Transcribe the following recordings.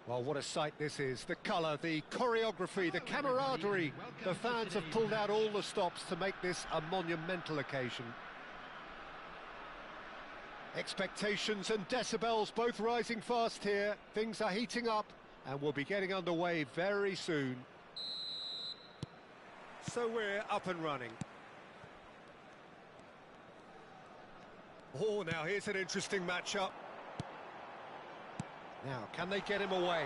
Well, what a sight this is. The colour, the choreography, the camaraderie. The fans have pulled out all the stops to make this a monumental occasion. Expectations and decibels both rising fast here. Things are heating up and we'll be getting underway very soon. So we're up and running. Oh, now here's an interesting matchup. Now, can they get him away?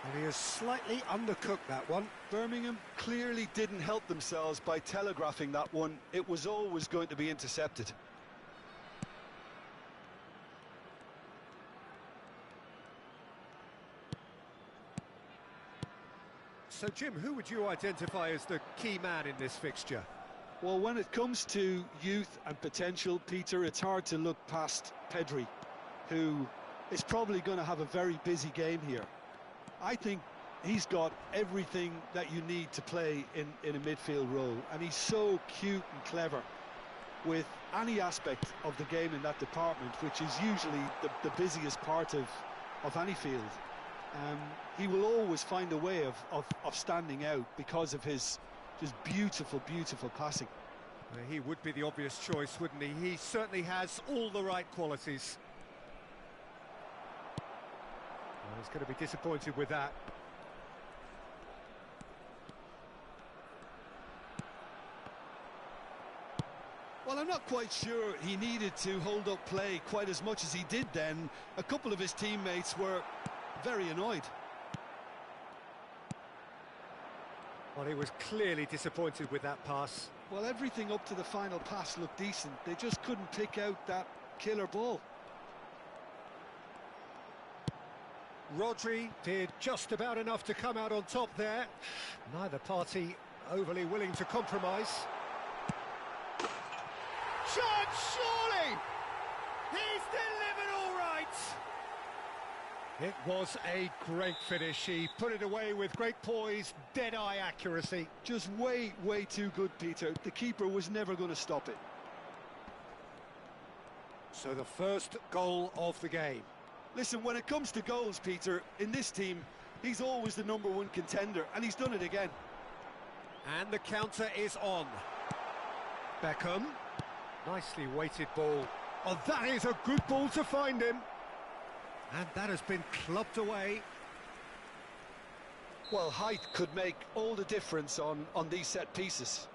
And he has slightly undercooked that one. Birmingham clearly didn't help themselves by telegraphing that one. It was always going to be intercepted. So, Jim, who would you identify as the key man in this fixture? Well, when it comes to youth and potential, Peter, it's hard to look past Pedri, who is probably going to have a very busy game here. I think he's got everything that you need to play in a midfield role, and he's so cute and clever with any aspect of the game in that department, which is usually the busiest part of any field. He will always find a way of standing out because of his just beautiful, beautiful passing. He would be the obvious choice, wouldn't he? He certainly has all the right qualities. Well, he's going to be disappointed with that. Well, I'm not quite sure he needed to hold up play quite as much as he did then. A couple of his teammates were very annoyed. Well, he was clearly disappointed with that pass. Well, everything up to the final pass looked decent. They just couldn't pick out that killer ball. Rodri did just about enough to come out on top there. Neither party overly willing to compromise. Shot, surely! He's delivered all right! It was a great finish. He put it away with great poise, dead-eye accuracy. Just way, way too good, Peter. The keeper was never going to stop it. So the first goal of the game. Listen, when it comes to goals, Peter, in this team, he's always the #1 contender, and he's done it again. And the counter is on. Beckham. Nicely weighted ball. Oh, that is a good ball to find him. And that has been clubbed away. Well, height could make all the difference on these set pieces.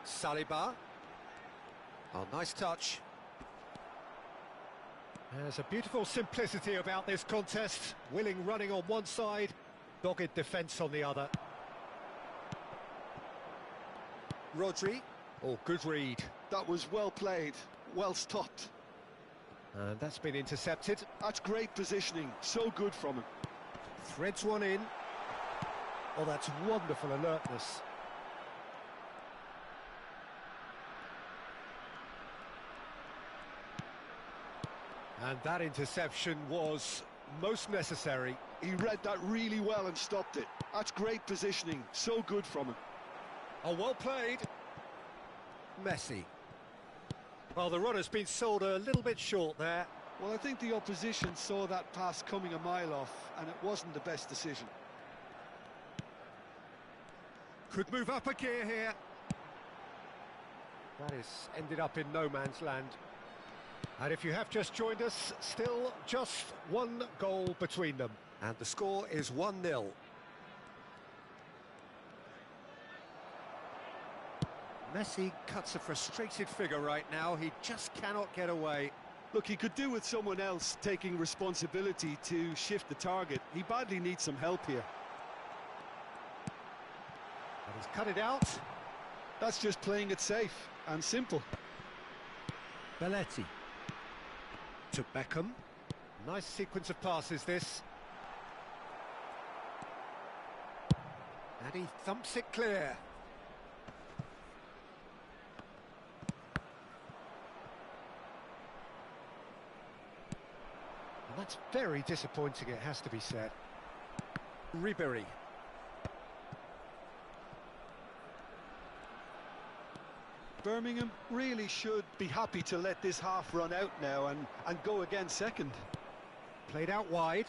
Saliba. Oh, nice touch. There's a beautiful simplicity about this contest. Willing running on one side, dogged defence on the other. Rodri. Oh, good read. That was well played, well stopped. And that's been intercepted. That's great positioning, so good from him. Threads one in. Oh, that's wonderful alertness. And that interception was most necessary. He read that really well and stopped it. That's great positioning, so good from him. Oh, well played. Messi. Well, the runner's been sold a little bit short there. Well, I think the opposition saw that pass coming a mile off, and it wasn't the best decision. Could move up a gear here. That has ended up in no man's land. And if you have just joined us, still just one goal between them. And the score is 1-0. Messi cuts a frustrated figure right now. He just cannot get away. Look, he could do with someone else taking responsibility to shift the target. He badly needs some help here. But he's cut it out. That's just playing it safe and simple. Belletti. To Beckham. Nice sequence of passes, this. And he thumps it clear. And that's very disappointing, it has to be said. Ribery. Birmingham really should be happy to let this half run out now and go again second. Played out wide.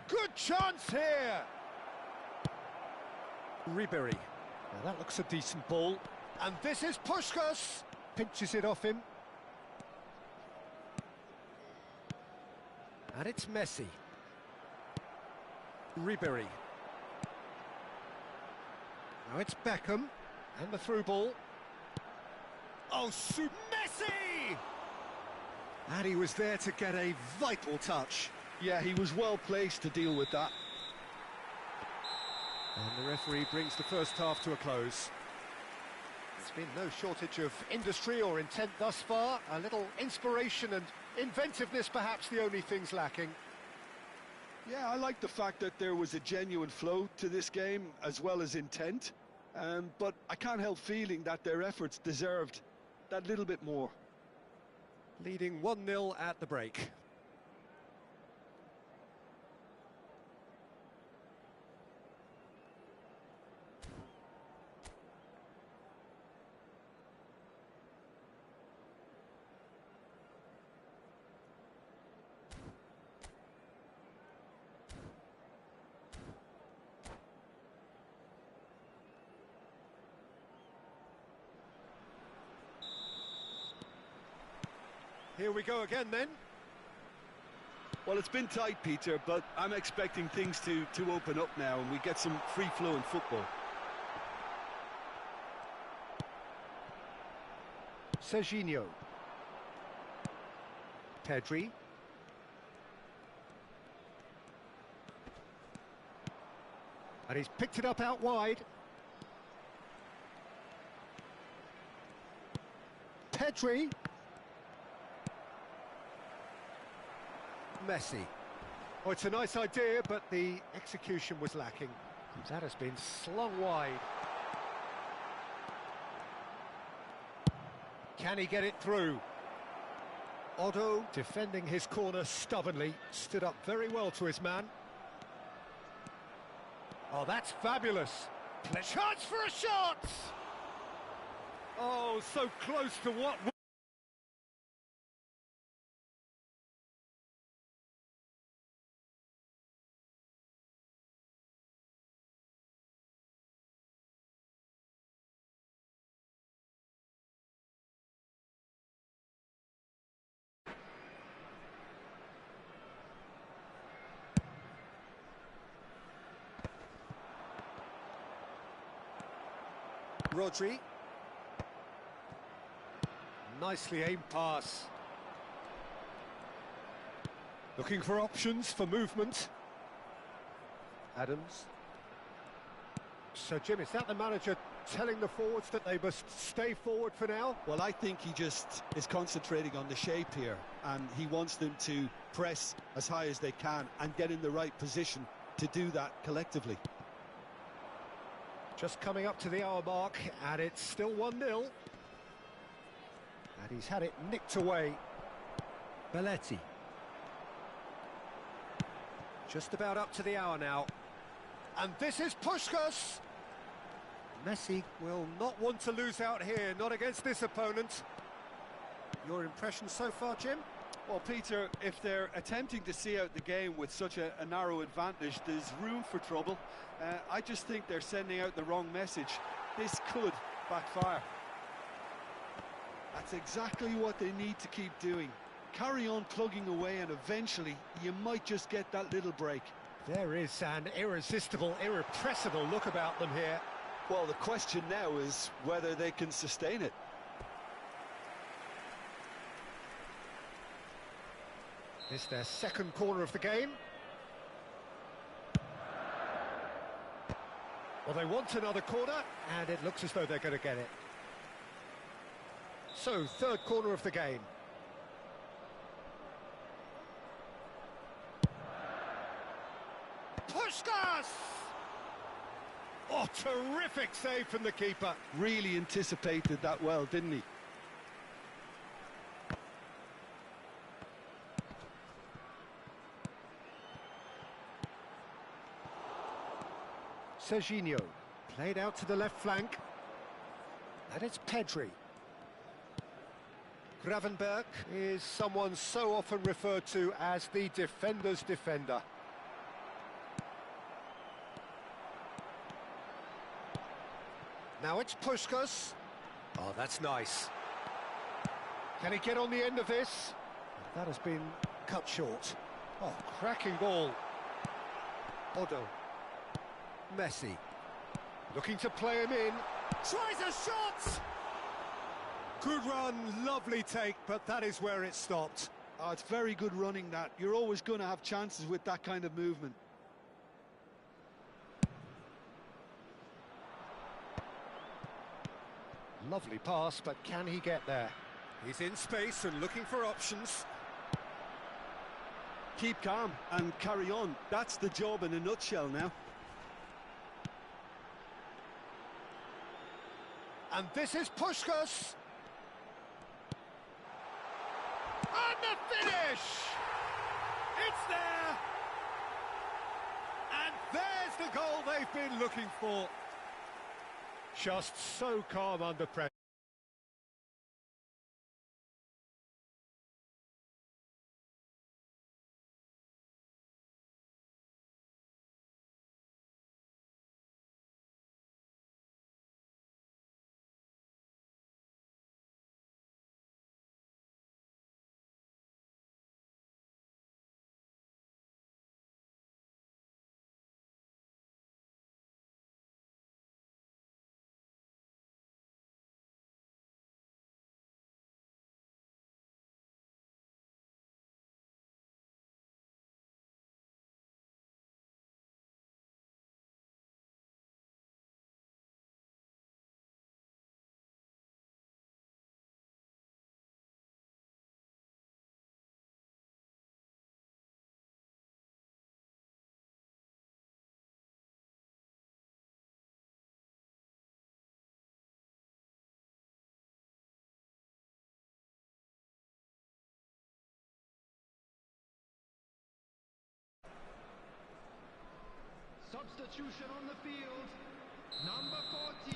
Good chance here! Ribery. Now that looks a decent ball. And this is Puskás! Pinches it off him. And it's Messi. Ribery. Now it's Beckham. And the through ball. Oh, Messi! And he was there to get a vital touch. Yeah, he was well placed to deal with that. And the referee brings the first half to a close. There's been no shortage of industry or intent thus far. A little inspiration and inventiveness, perhaps the only things lacking. Yeah, I like the fact that there was a genuine flow to this game as well as intent. But I can't help feeling that their efforts deserved that little bit more. Leading 1-0 at the break. Here we go again then. Well, it's been tight, Peter, but I'm expecting things to open up now and we get some free-flowing football. Serginho. Pedri. And he's picked it up out wide. Pedri. Messi. Oh, it's a nice idea, but the execution was lacking. That has been slung wide. Can he get it through? Otto, defending his corner stubbornly, stood up very well to his man. Oh, that's fabulous. Chance for a shot! Oh, so close to what... Rodri. Nicely aimed pass. Looking for options for movement. Adams. So, Jim, is that the manager telling the forwards that they must stay forward for now? Well, I think he just is concentrating on the shape here, and he wants them to press as high as they can and get in the right position to do that collectively. Just coming up to the hour mark, and it's still 1-0. And he's had it nicked away. Belletti. Just about up to the hour now. And this is Puskás. Messi will not want to lose out here, not against this opponent. Your impression so far, Jim? Well, Peter, if they're attempting to see out the game with such a narrow advantage, there's room for trouble. I just think they're sending out the wrong message. This could backfire. That's exactly what they need to keep doing. Carry on plugging away and eventually you might just get that little break. There is an irresistible, irrepressible look about them here. Well, the question now is whether they can sustain it. It's their second corner of the game. Well, they want another corner, and it looks as though they're going to get it. So, third corner of the game. Puskás! Oh, terrific save from the keeper. Really anticipated that well, didn't he? Serginho, played out to the left flank. And it's Pedri. Gravenberg is someone so often referred to as the defender's defender. Now it's Puskás. Oh, that's nice. Can he get on the end of this? That has been cut short. Oh, cracking ball. Odo. Messi. Looking to play him in. Tries a shot! Good run, lovely take, but that is where it stopped. Oh, it's very good running that. You're always going to have chances with that kind of movement. Lovely pass, but can he get there? He's in space and looking for options. Keep calm and carry on. That's the job in a nutshell now. And this is Puskás. And the finish! It's there! And there's the goal they've been looking for. Just so calm under pressure. Substitution on the field, number 14.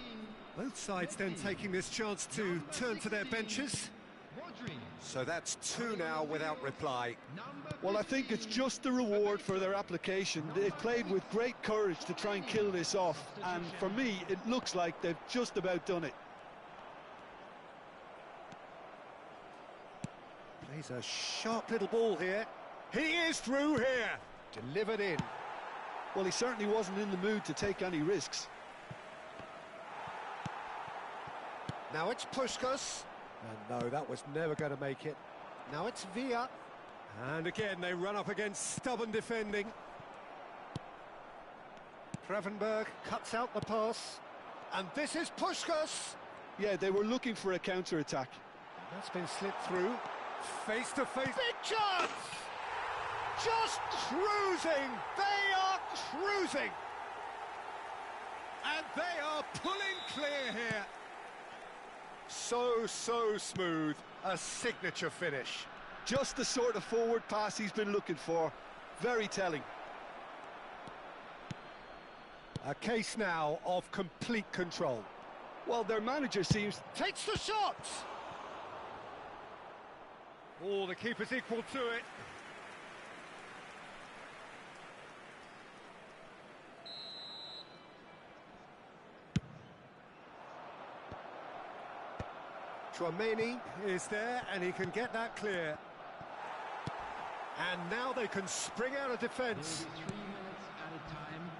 Both sides then taking this chance to turn to their benches. So that's two now without reply. Well, I think it's just the reward for their application. They've played with great courage to try and kill this off, and for me, it looks like they've just about done it. Plays a sharp little ball here. He is through here. Delivered in. Well, he certainly wasn't in the mood to take any risks. Now it's Puskás. And no, that was never going to make it. Now it's Villa. And again, they run up against stubborn defending. Gravenberg cuts out the pass. And this is Puskás. Yeah, they were looking for a counter-attack. That's been slipped through. Face to face. Big chance! Just cruising! They are cruising! And they are pulling clear here. So smooth. A signature finish. Just the sort of forward pass he's been looking for. Very telling. A case now of complete control. Well, their manager seems... Takes the shot! Oh, the keeper's equal to it. Chouameni is there, and he can get that clear. And now they can spring out of defence. 3 minutes at a time.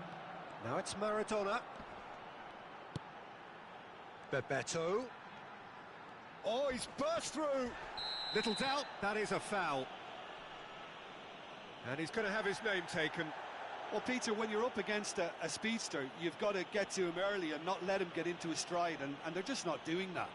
Now it's Maradona. Bebeto. Oh, he's burst through. Little doubt, that is a foul. And he's going to have his name taken. Well, Peter, when you're up against a speedster, you've got to get to him early and not let him get into his stride, and they're just not doing that.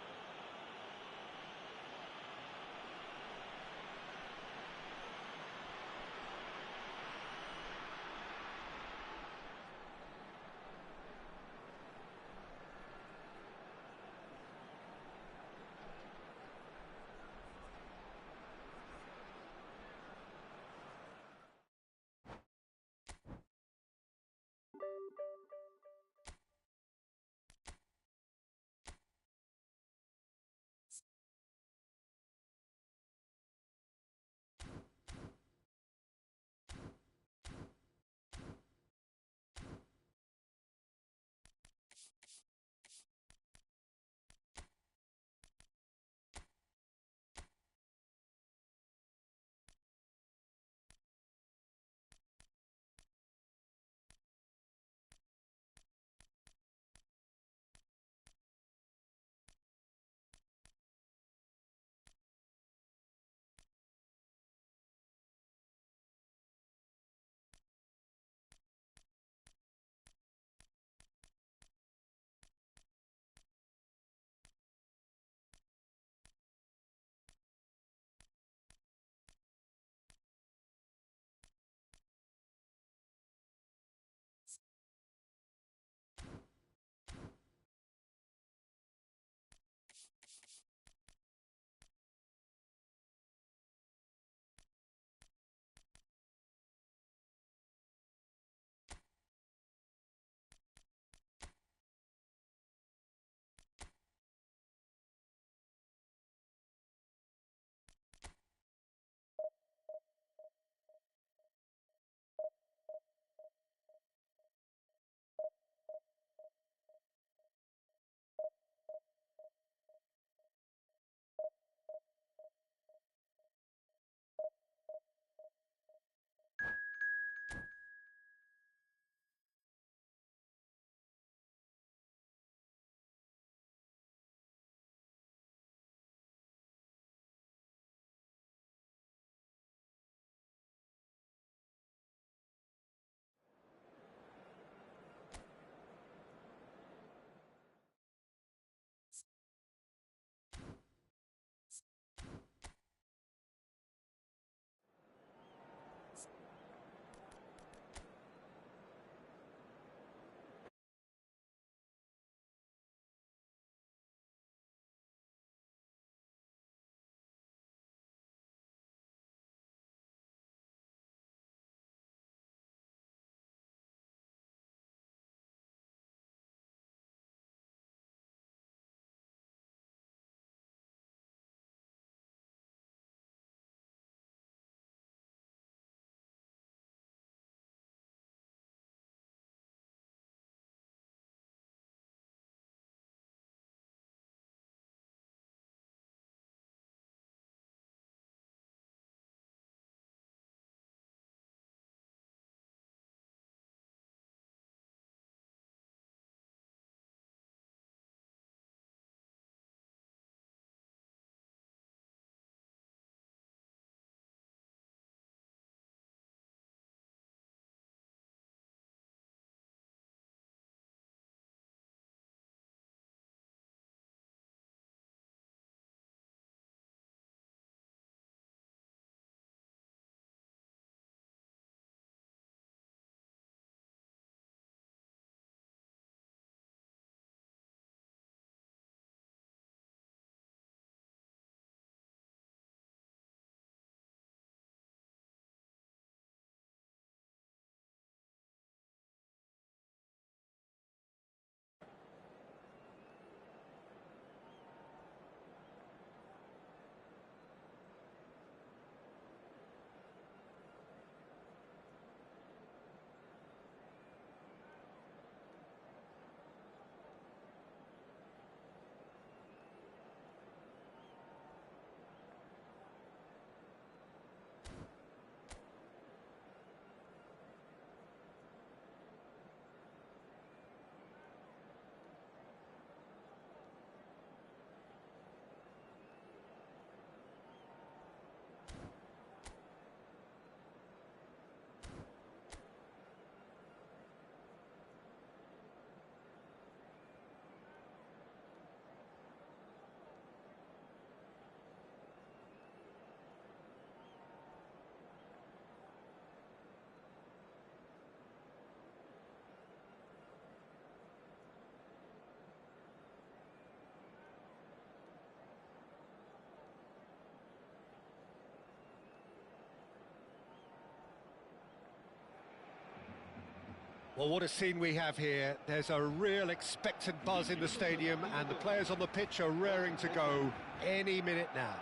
Well, what a scene we have here. There's a real expectant buzz in the stadium, and the players on the pitch are raring to go any minute now.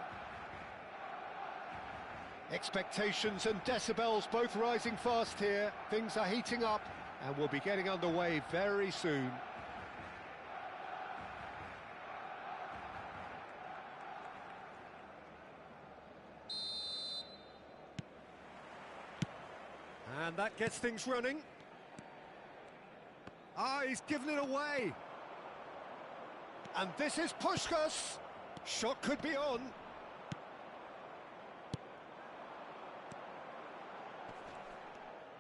Expectations and decibels both rising fast here. Things are heating up, and we'll be getting underway very soon. And that gets things running. Ah, he's given it away. And this is Puskás. Shot could be on.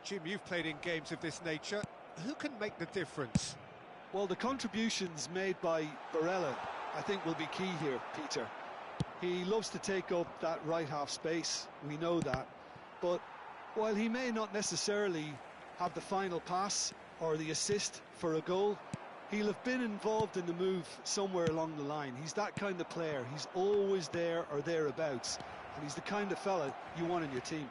Jim, you've played in games of this nature. Who can make the difference? Well, the contributions made by Barella, I think, will be key here, Peter. He loves to take up that right half space, we know that. But while he may not necessarily have the final pass or the assist for a goal, he'll have been involved in the move somewhere along the line. He's that kind of player. He's always there or thereabouts, and he's the kind of fella you want in your team.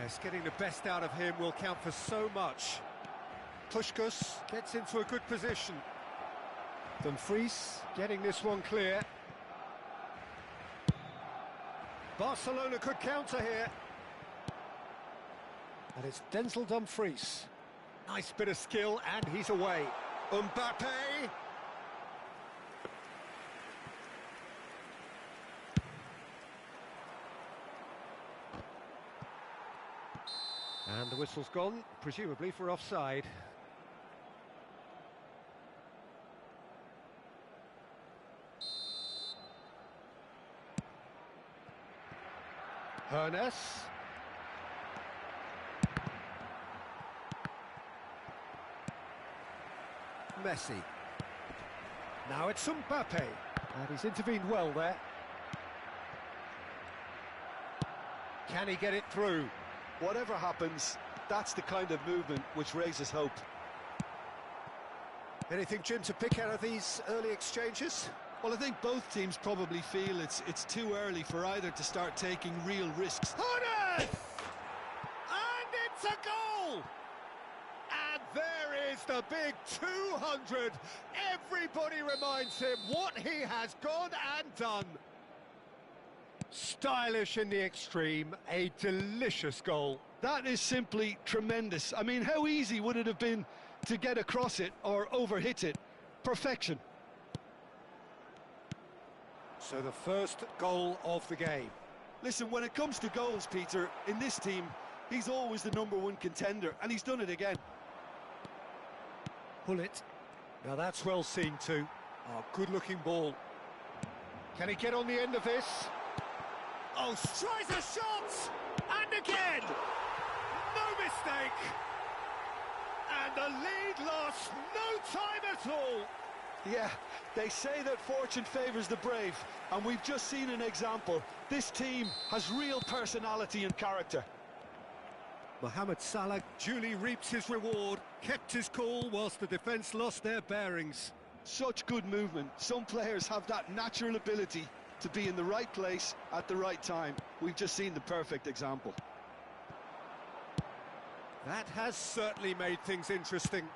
Yes, getting the best out of him will count for so much. Puskás gets into a good position. Dumfries getting this one clear. Barcelona could counter here. And it's Denzel Dumfries. Nice bit of skill, and he's away. Mbappe. And the whistle's gone, presumably for offside. Hernes. Messi. Now it's Mbappe, and he's intervened well there. Can he get it through? Whatever happens, that's the kind of movement which raises hope. Anything, Jim, to pick out of these early exchanges? Well, I think both teams probably feel it's too early for either to start taking real risks. Hernes! And it's a goal! And there is the big 200. Everybody reminds him what he has gone and done. Stylish in the extreme, a delicious goal. That is simply tremendous. I mean, how easy would it have been to get across it or overhit it? Perfection. So the first goal of the game. Listen, when it comes to goals, Peter, in this team, he's always the #1 contender, and he's done it again. Pull it. Now that's well seen too. Oh, good-looking ball. Can he get on the end of this? Oh, tries a shot! And again! No mistake! And the lead lost no time at all! Yeah, they say that fortune favours the brave, and we've just seen an example. This team has real personality and character. Mohamed Salah duly reaps his reward, kept his cool whilst the defence lost their bearings. Such good movement. Some players have that natural ability to be in the right place at the right time. We've just seen the perfect example. That has certainly made things interesting.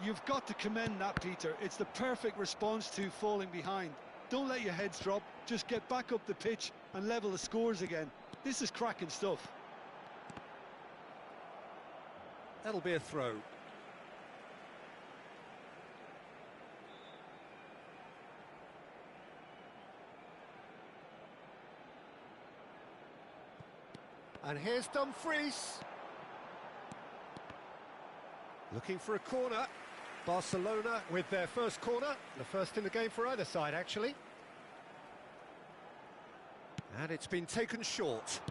You've got to commend that, Peter. It's the perfect response to falling behind. Don't let your heads drop, just get back up the pitch and level the scores again. This is cracking stuff. That'll be a throw. And here's Dumfries. Looking for a corner. Barcelona with their first corner. The first in the game for either side, actually. And it's been taken short.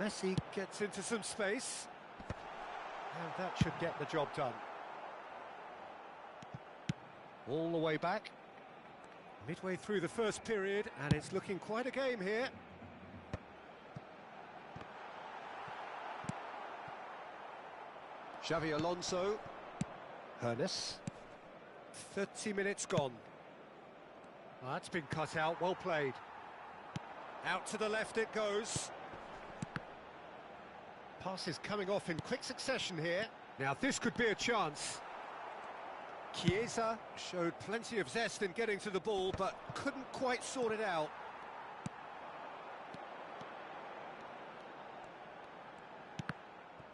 Messi gets into some space. And that should get the job done. All the way back. Midway through the first period, and it's looking quite a game here. Xavi Alonso. Hernes. 30 minutes gone. Oh, that's been cut out, well played. Out to the left it goes. Passes coming off in quick succession here. Now this could be a chance. Chiesa showed plenty of zest in getting to the ball, but couldn't quite sort it out.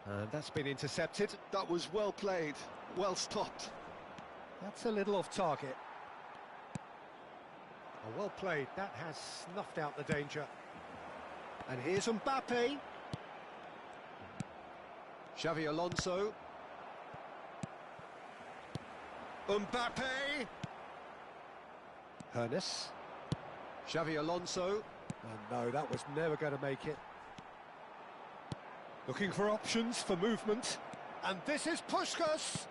And that's been intercepted. That was well played, well stopped. That's a little off target. Oh, well played, that has snuffed out the danger. And here's Mbappe. Xavi Alonso. Mbappe. Hernes. Xavi Alonso. And no, that was never going to make it. Looking for options for movement. And this is Puskás.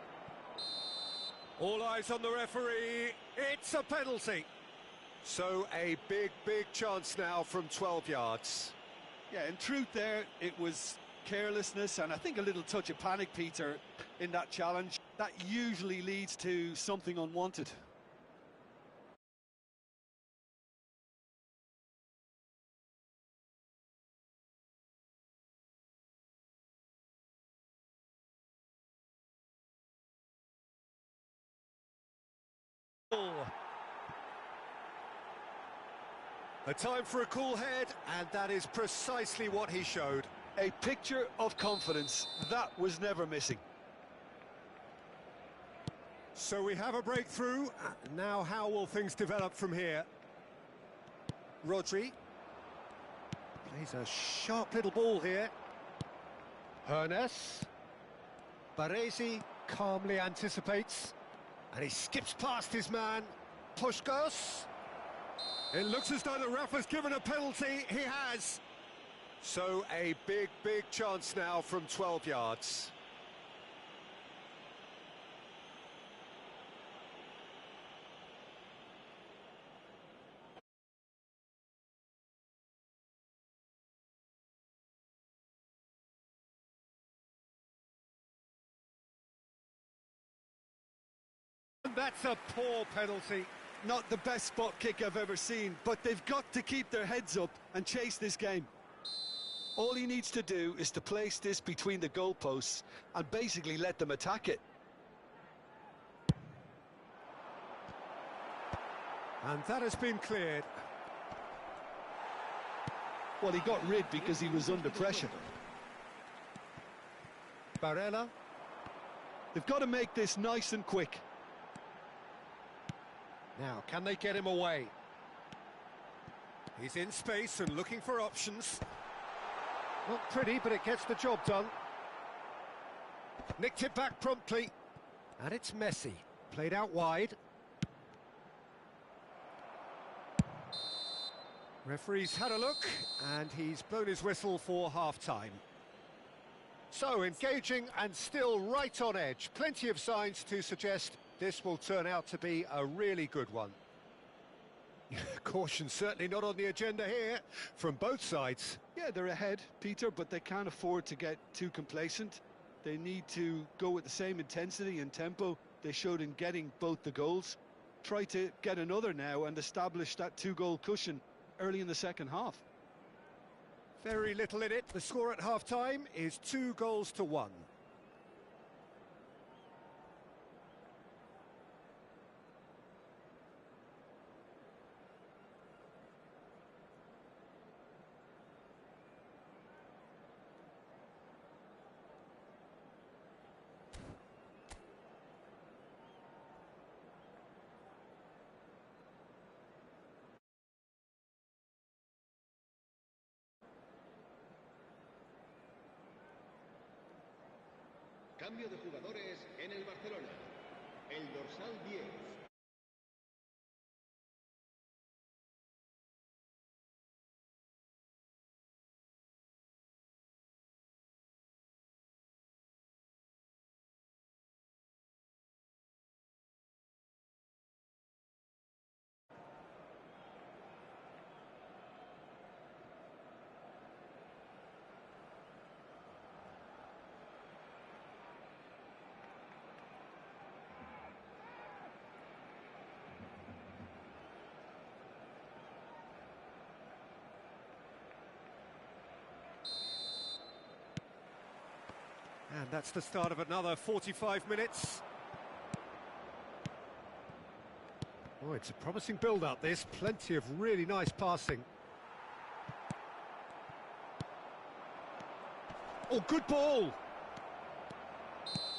All eyes on the referee. It's a penalty. So a big chance now from 12 yards. Yeah, in truth there, it was carelessness and I think a little touch of panic, Peter, in that challenge. That usually leads to something unwanted. A time for a cool head, and that is precisely what he showed. A picture of confidence, that was never missing. So we have a breakthrough. Now how will things develop from here? Rodri. Plays a sharp little ball here. Hernes. Baresi calmly anticipates. And he skips past his man. Puskás. It looks as though the ref has given a penalty. He has. So a big chance now from 12 yards. That's a poor penalty. Not the best spot kick I've ever seen, but they've got to keep their heads up and chase this game. All he needs to do is to place this between the goalposts and basically let them attack it. And that has been cleared. Well, he got rid because he was under pressure. Barella. They've got to make this nice and quick. Now, can they get him away? He's in space and looking for options. Not pretty, but it gets the job done. Nicked it back promptly. And it's Messi. Played out wide. Referee's had a look, and he's blown his whistle for half-time. So, engaging and still right on edge. Plenty of signs to suggest this will turn out to be a really good one. Caution certainly not on the agenda here, from both sides. Yeah, they're ahead, Peter, but they can't afford to get too complacent. They need to go with the same intensity and tempo they showed in getting both the goals. Try to get another now and establish that two-goal cushion early in the second half. Very little in it. The score at half-time is 2-1. Cambio de jugadores en el Barcelona. El dorsal 10. And that's the start of another 45 minutes. Oh, it's a promising build-up, this. Plenty of really nice passing. Oh, good ball!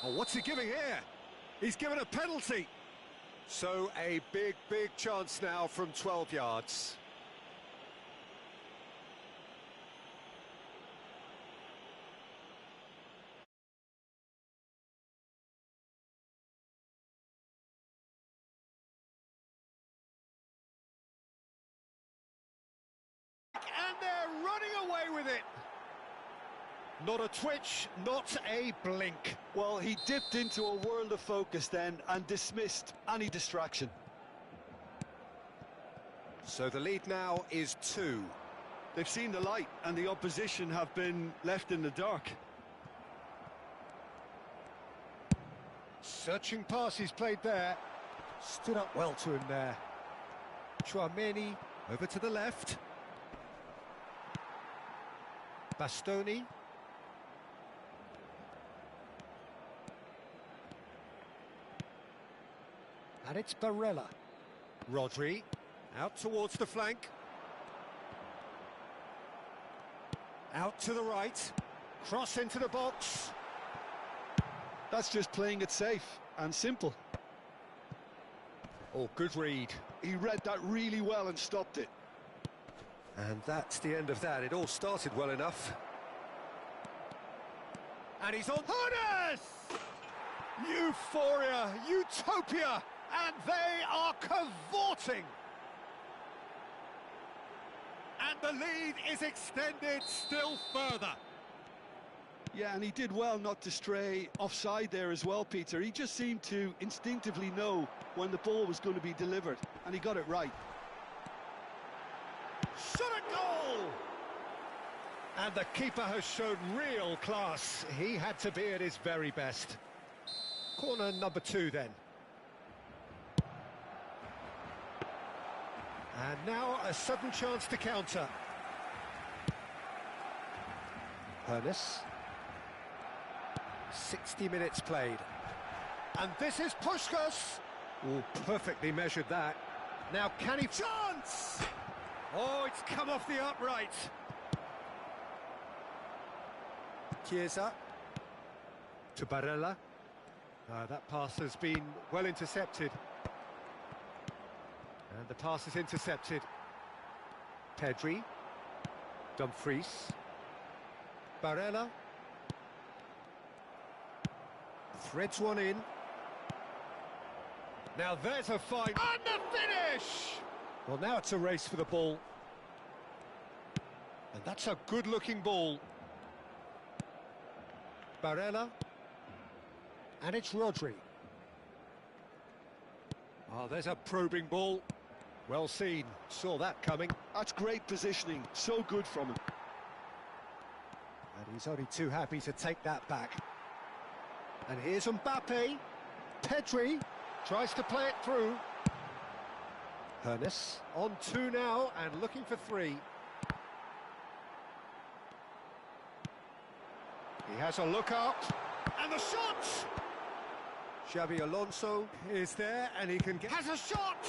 Oh, what's he giving here? He's given a penalty. So a big, big chance now from 12 yards. And they're running away with it. Not a twitch, not a blink. Well, he dipped into a world of focus then and dismissed any distraction. So the lead now is 2. They've seen the light and the opposition have been left in the dark. Searching pass he's played there. Stood up well to him there. Chouameni over to the left. Bastoni. And it's Barella. Rodri out towards the flank. Out to the right. Cross into the box. That's just playing it safe and simple. Oh, good read. He read that really well and stopped it. And that's the end of that. It all started well enough. And he's on. Harness! Euphoria, utopia, and they are cavorting. And the lead is extended still further. Yeah, and he did well not to stray offside there as well, Peter. He just seemed to instinctively know when the ball was going to be delivered, and he got it right. Shot a goal! And the keeper has shown real class. He had to be at his very best. Corner number 2 then. And now a sudden chance to counter. Harness. 60 minutes played. And this is Puskás. Oh, perfectly measured that. Now can he... Chance! Oh, it's come off the upright. Chiesa. To Barella. That pass has been well intercepted. And the pass is intercepted. Pedri. Dumfries. Barella. Threads one in. Now there's a fine... And the finish! Well, now it's a race for the ball. And that's a good-looking ball. Barella. And it's Rodri. Oh, there's a probing ball. Well seen. Saw that coming. That's great positioning. So good from him. And he's only too happy to take that back. And here's Mbappe. Pedri tries to play it through. Harness on 2 now and looking for 3. He has a look up. And the shot! Xabi Alonso is there and he can get... Has a shot!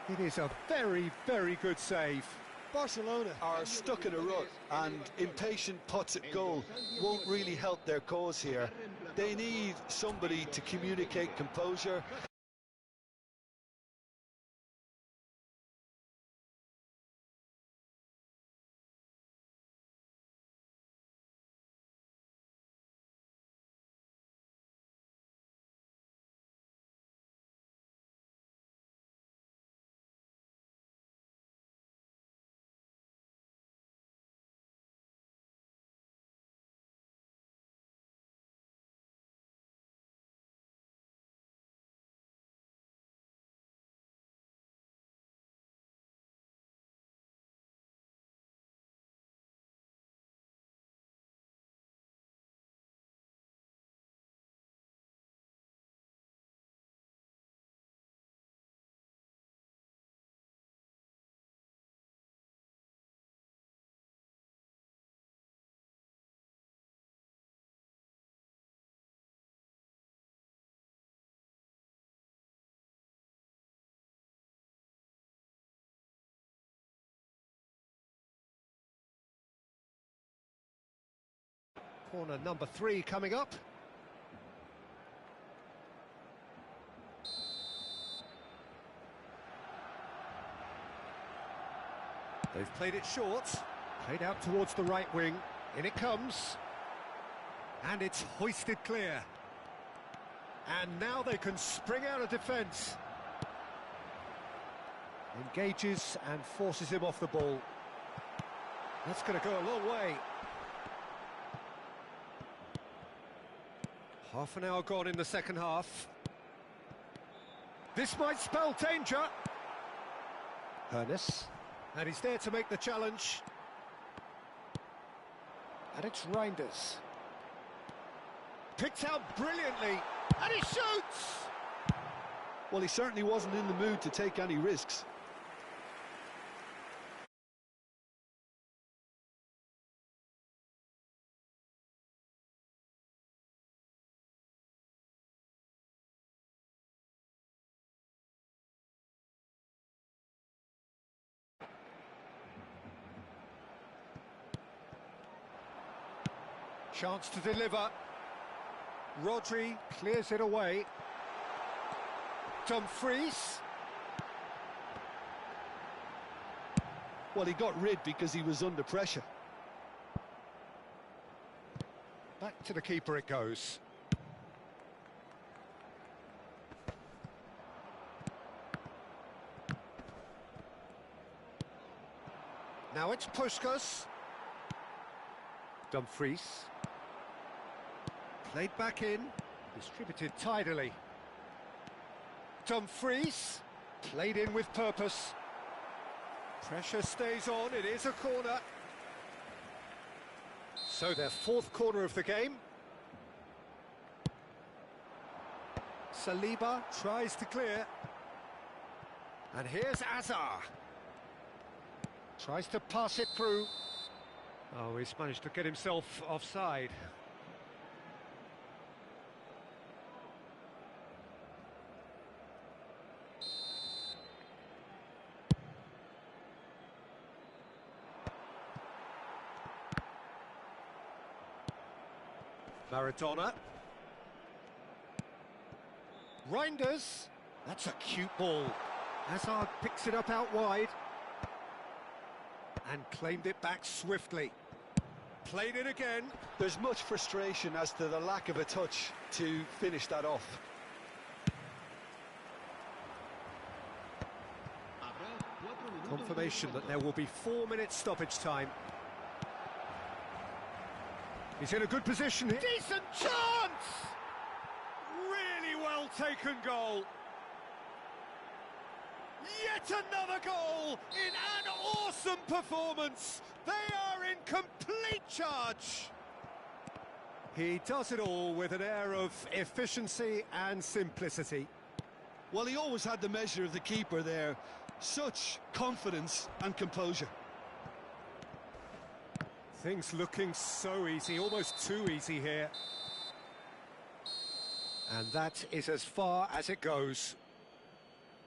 It is a very, very good save. Barcelona are stuck in a rut, and impatient putts at goal won't really help their cause here. They need somebody to communicate composure. Corner number 3 coming up. They've played it short, played out towards the right wing. In it comes, and it's hoisted clear. And now they can spring out of defence. Engages and forces him off the ball. That's going to go a long way. Half an hour gone in the second half. This might spell danger. Hernes. And he's there to make the challenge. And it's Reinders. Picked out brilliantly. And he shoots! Well, he certainly wasn't in the mood to take any risks. Chance to deliver. Rodri clears it away. Dumfries. Well, he got rid because he was under pressure. Back to the keeper it goes. Now it's Puskas. Dumfries. Played back in, distributed tidily. Dumfries, played in with purpose. Pressure stays on, it is a corner. So their 4th corner of the game. Saliba tries to clear. And here's Azar. Tries to pass it through. Oh, he's managed to get himself offside. Maradona. Reinders. That's a cute ball. Hazard picks it up out wide. And claimed it back swiftly. Played it again. There's much frustration as to the lack of a touch to finish that off. Confirmation that there will be 4 minutes stoppage time. He's in a good position here. Decent chance! Really well taken goal. Yet another goal in an awesome performance. They are in complete charge. He does it all with an air of efficiency and simplicity. Well, he always had the measure of the keeper there. Such confidence and composure. Things looking so easy, almost too easy here. And that is as far as it goes.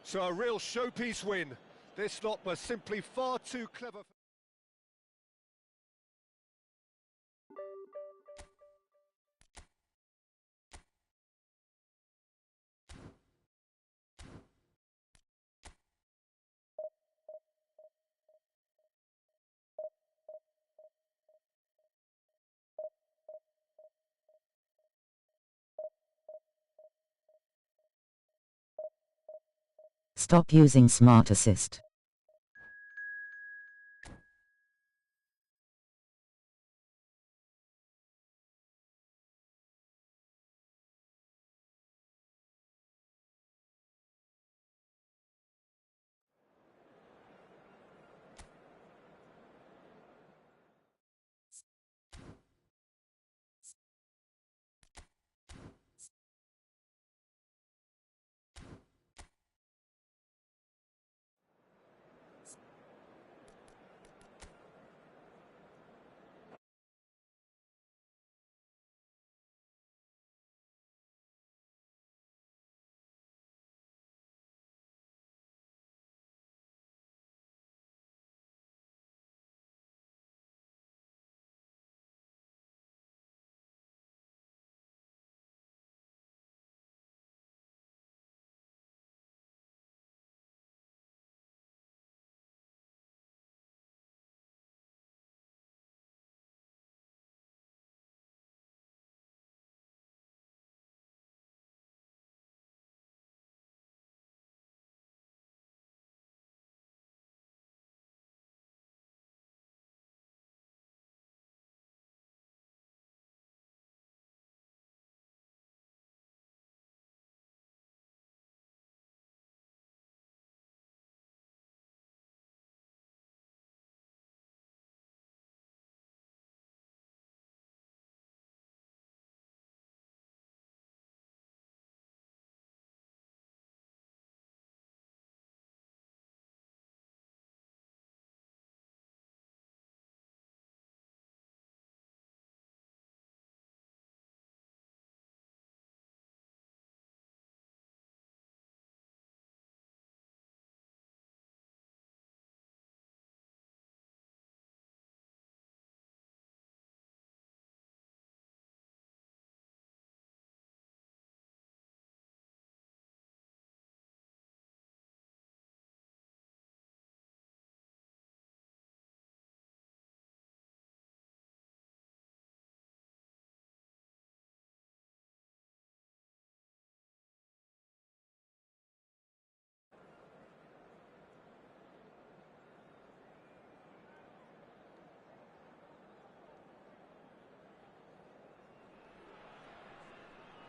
So a real showpiece win. This lot was simply far too clever. Stop using Smart Assist.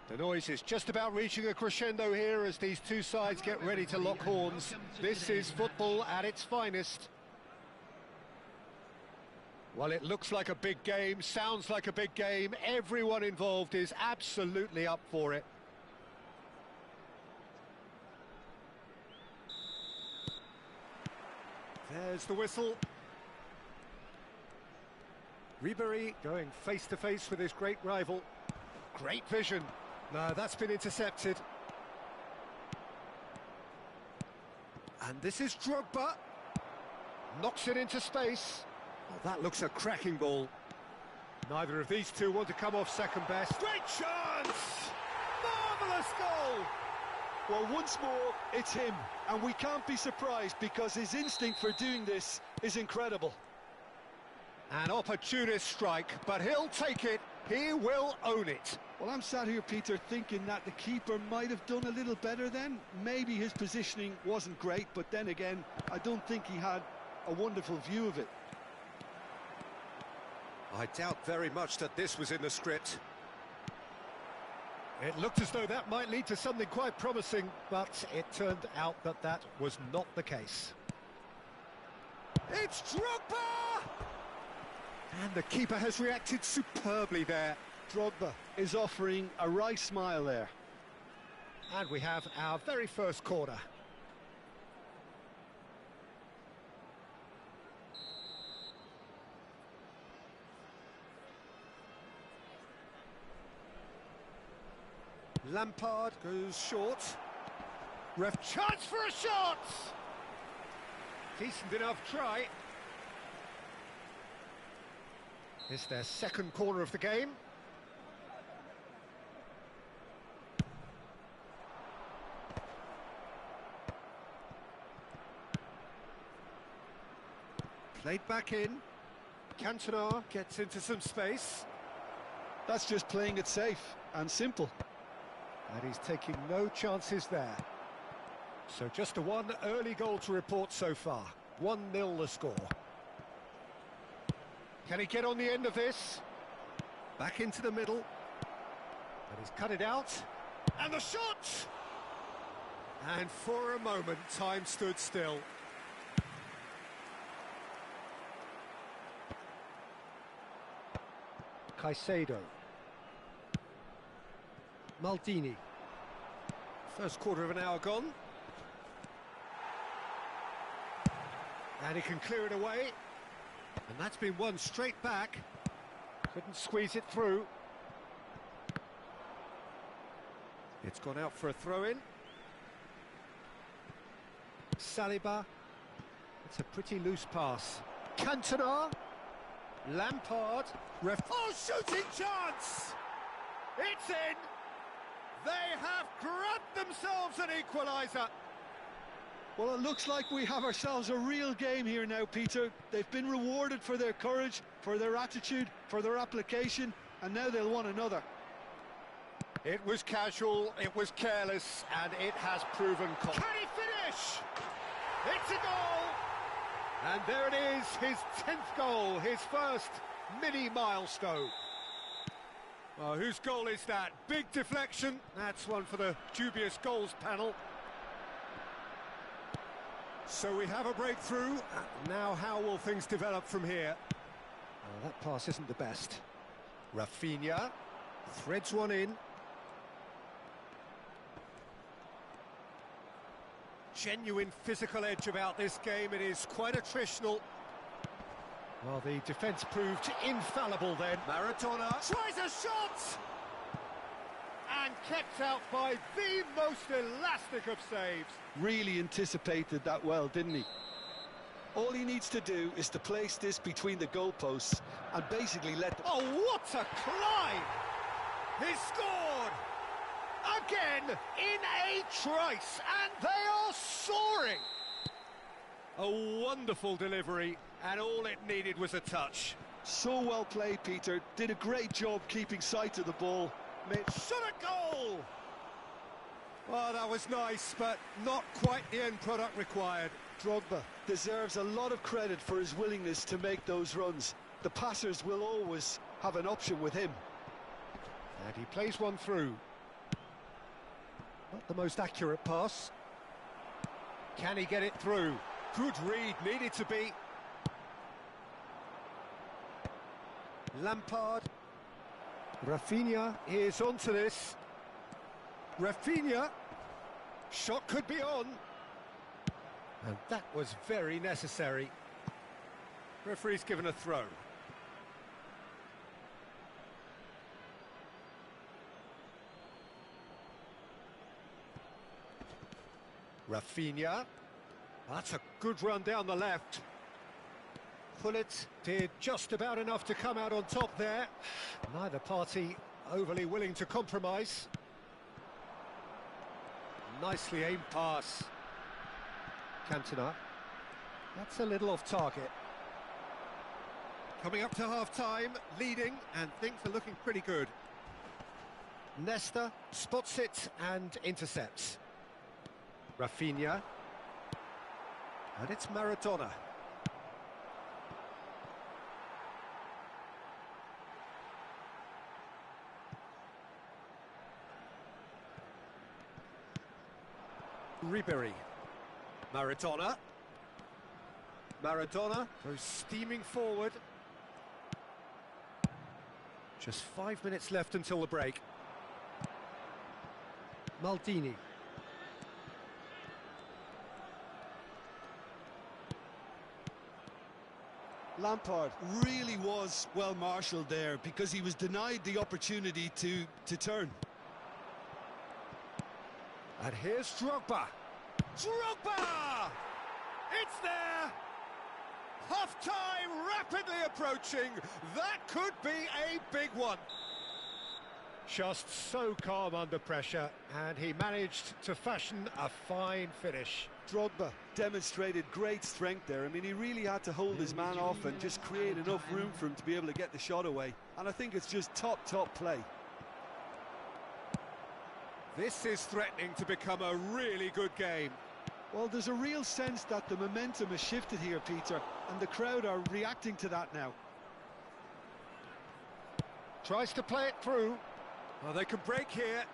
The noise is just about reaching a crescendo here as these two sides get ready to lock horns. This is football at its finest. Well, it looks like a big game, sounds like a big game. Everyone involved is absolutely up for it. There's the whistle. Ribéry going face-to-face with his great rival. Great vision. No, that's been intercepted. And this is Drogba. Knocks it into space. Well, that looks a cracking ball. Neither of these two want to come off second best. Great chance! Marvellous goal! Well, once more, it's him. And we can't be surprised because his instinct for doing this is incredible. An opportunist strike, but he'll take it. He will own it. Well, I'm sat here, Peter, thinking that the keeper might have done a little better then. Maybe his positioning wasn't great, but then again, I don't think he had a wonderful view of it. I doubt very much that this was in the script. It looked as though that might lead to something quite promising, but it turned out that that was not the case. It's Drogba! And the keeper has reacted superbly there. Drogba is offering a wry smile there. And we have our very first corner. Lampard goes short. Ref chance for a shot! Decent enough try. It's their second corner of the game. Played back in. Cantona gets into some space. That's just playing it safe and simple. And he's taking no chances there. So just a one early goal to report so far. 1-0 the score. Can he get on the end of this? Back into the middle. And he's cut it out. And the shot! And for a moment, time stood still. Caicedo. Maldini. First quarter of an hour gone. And he can clear it away. And that's been won straight back. Couldn't squeeze it through. It's gone out for a throw-in. Saliba. It's a pretty loose pass. Cantona. Lampard. Oh, shooting chance! It's in! They have grabbed themselves an equaliser. Well, it looks like we have ourselves a real game here now, Peter. They've been rewarded for their courage, for their attitude, for their application, and now they'll want another. It was casual, it was careless, and it has proven Can he finish? It's a goal! And there it is, his 10th goal, his first mini milestone. Well, whose goal is that? Big deflection. That's one for the dubious goals panel. So we have a breakthrough. Now how will things develop from here? Oh, that pass isn't the best. Rafinha threads one in. Genuine physical edge about this game. It is quite attritional. Well, the defence proved infallible then. Maradona tries a shot! And kept out by the most elastic of saves. Really anticipated that well, didn't he? All he needs to do is to place this between the goalposts and basically let... Oh, what a climb! He's scored! Again, in a trice, and they are soaring! A wonderful delivery, and all it needed was a touch. So well played, Peter. Did a great job keeping sight of the ball. Shot a goal! Well, that was nice, but not quite the end product required. Drogba deserves a lot of credit for his willingness to make those runs. The passers will always have an option with him. And he plays one through. Not the most accurate pass. Can he get it through? Good read, needed to be. Lampard. Rafinha is onto this. Rafinha. Shot could be on. And that was very necessary. Referee's given a throw. Rafinha. That's a good run down the left. Pullet did just about enough to come out on top there. Neither party overly willing to compromise. Nicely aimed pass. Cantona. That's a little off target. Coming up to half-time, leading, and things are looking pretty good. Nesta spots it and intercepts. Rafinha. And it's Maradona. Ribery. Maradona. Maradona goes steaming forward. Just 5 minutes left until the break. Maldini. Lampard really was well marshalled there because he was denied the opportunity to turn. And here's Drogba. Drogba! It's there! Half-time rapidly approaching. That could be a big one. Just so calm under pressure, and he managed to fashion a fine finish. Drogba demonstrated great strength there. I mean, he really had to hold his man off and just create enough room for him to be able to get the shot away. And I think it's just top play. This is threatening to become a really good game. Well, there's a real sense that the momentum has shifted here, Peter, and the crowd are reacting to that now. Tries to play it through. Oh, they can break here.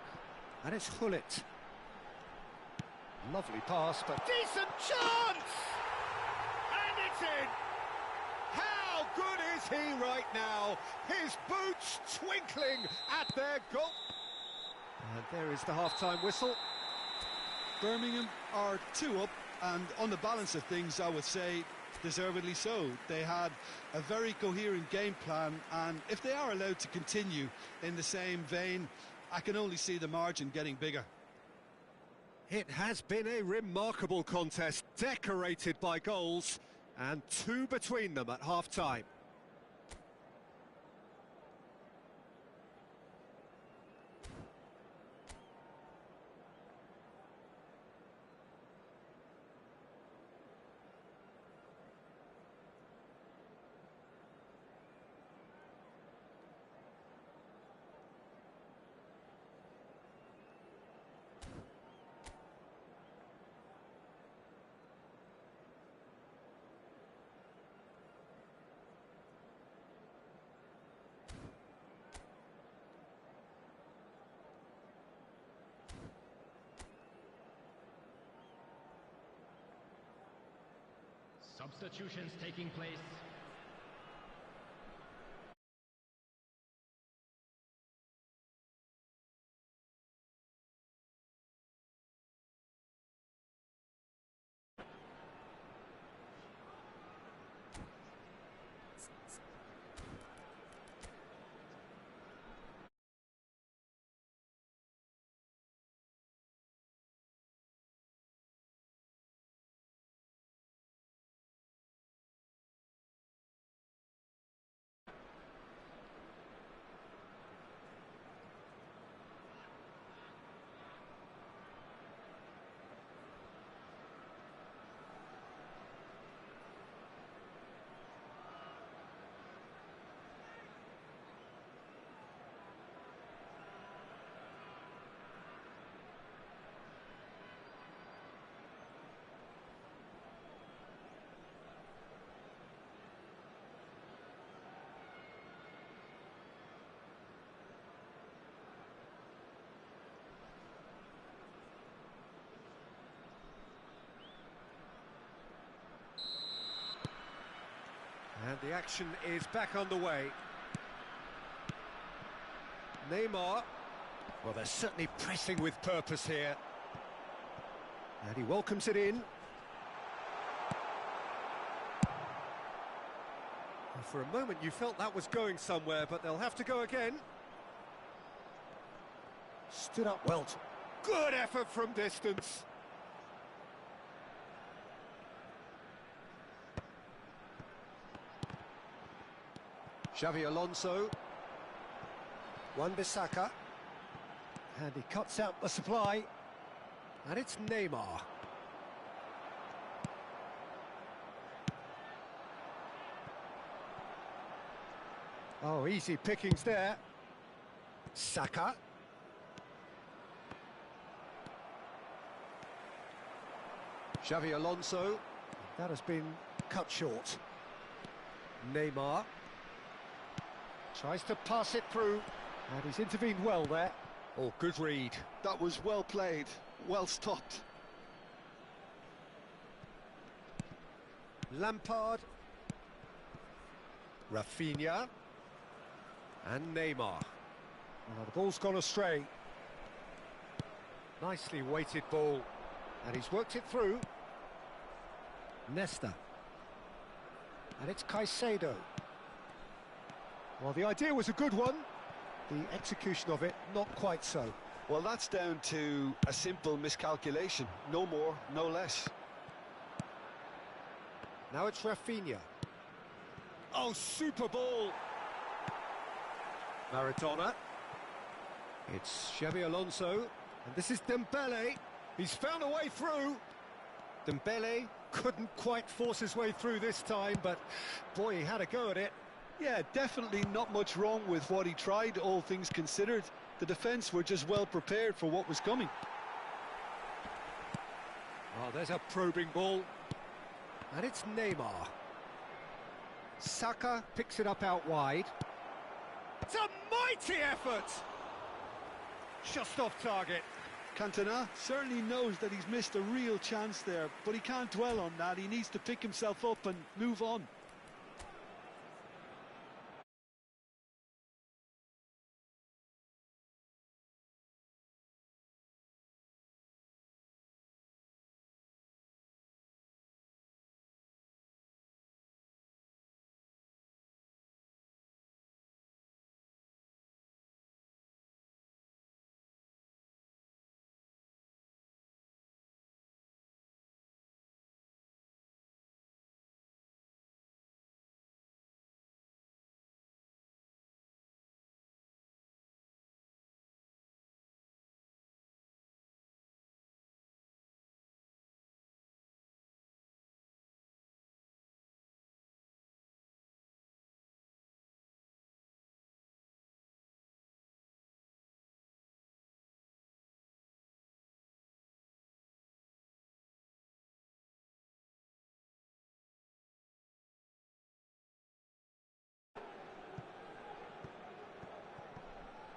And it's Hullet. Lovely pass, but decent chance! And it's in! How good is he right now? His boots twinkling at their goal. And there is the half-time whistle. Birmingham are 2 up, and on the balance of things, I would say deservedly so. They had a very coherent game plan, and if they are allowed to continue in the same vein, I can only see the margin getting bigger. It has been a remarkable contest, decorated by goals, and 2 between them at half-time. Substitutions taking place. The action is back underway. Neymar. Well, they're certainly pressing with purpose here. And he welcomes it in. Well, for a moment you felt that was going somewhere, but they'll have to go again. Stood up well. Good effort from distance. Xavi Alonso. Wan-Bissaka. And he cuts out the supply. And it's Neymar. Oh, easy pickings there. Saka. Xavi Alonso. That has been cut short. Neymar. Tries to pass it through. And he's intervened well there. Oh, good read. That was well played, well stopped. Lampard. Rafinha. And Neymar. Well, the ball's gone astray. Nicely weighted ball. And he's worked it through. Nesta. And it's Caicedo. Well, the idea was a good one. The execution of it, not quite so. Well, that's down to a simple miscalculation. No more, no less. Now it's Rafinha. Oh, super ball! Maradona. It's Xavi Alonso. And this is Dembele. He's found a way through. Dembele couldn't quite force his way through this time, but boy, he had a go at it. Yeah, definitely not much wrong with what he tried, all things considered. The defence were just well prepared for what was coming. Oh, there's a probing ball. And it's Neymar. Saka picks it up out wide. It's a mighty effort! Just off target. Cantona certainly knows that he's missed a real chance there, but he can't dwell on that. He needs to pick himself up and move on.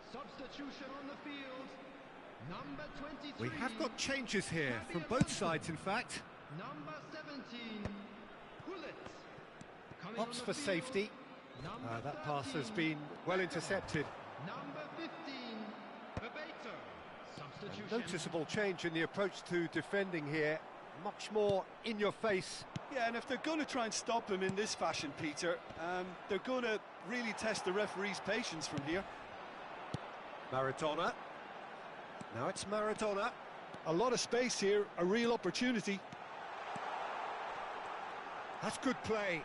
Substitution on the field. Number 23. We have got changes here from both sides, in fact. Number 17. Pullet. Opts for safety. That pass has been well intercepted. Number 15. Bebeto. Substitution. Noticeable change in the approach to defending here. Much more in your face. Yeah, and if they're going to try and stop him in this fashion, Peter, they're going to really test the referee's patience from here. Maradona. Now it's Maradona. A lot of space here, a real opportunity. That's good play.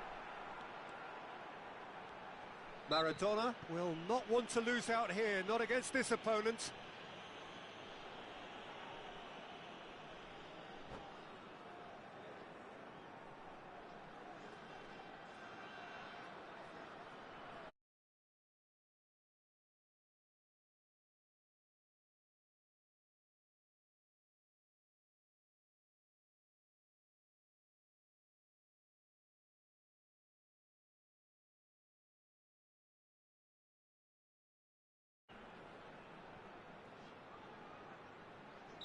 Maradona will not want to lose out here, not against this opponent.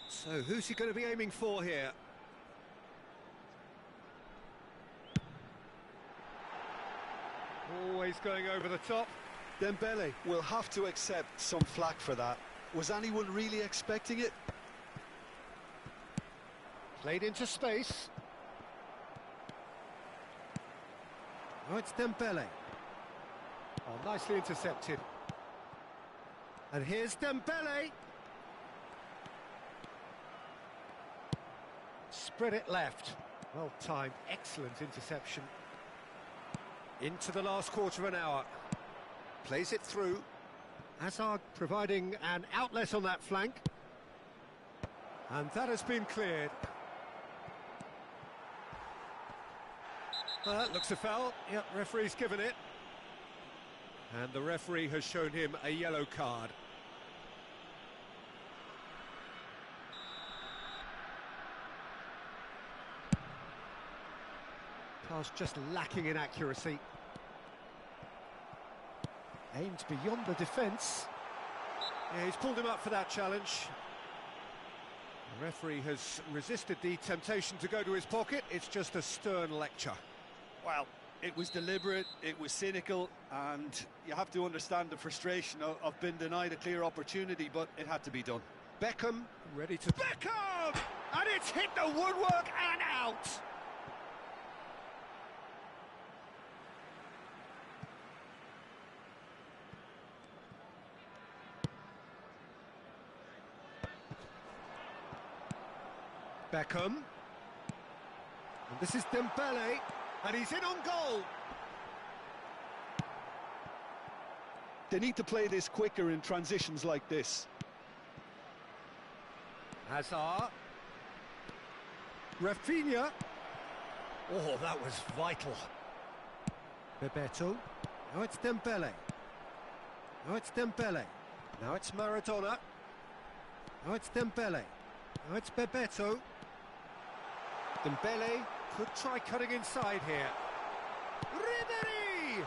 So who's he going to be aiming for here? he's going over the top. Dembele will have to accept some flack for that. Was anyone really expecting it? Played into space. Oh, it's Dembele. Oh, nicely intercepted. And here's Dembele. Spread it left. Well timed, excellent interception. Into the last quarter of an hour. Plays it through. Hazard providing an outlet on that flank. And that has been cleared. Looks a foul. Yep, referee's given it. And the referee has shown him a yellow card. Pass just lacking in accuracy. Aimed beyond the defence. Yeah, he's pulled him up for that challenge. The referee has resisted the temptation to go to his pocket. It's just a stern lecture. Well, it was deliberate, it was cynical, and you have to understand the frustration of being denied a clear opportunity, but it had to be done. Beckham ready to... Beckham! And it's hit the woodwork and out! Beckham. And this is Dembele. And he's in on goal. They need to play this quicker in transitions like this. Hazard. Rafinha. Oh, that was vital. Bebeto. Now it's Dembele. Now it's Dembele. Now it's Maradona. Now it's Dembele. Now it's Bebeto. Dembele could try cutting inside here. Ribery!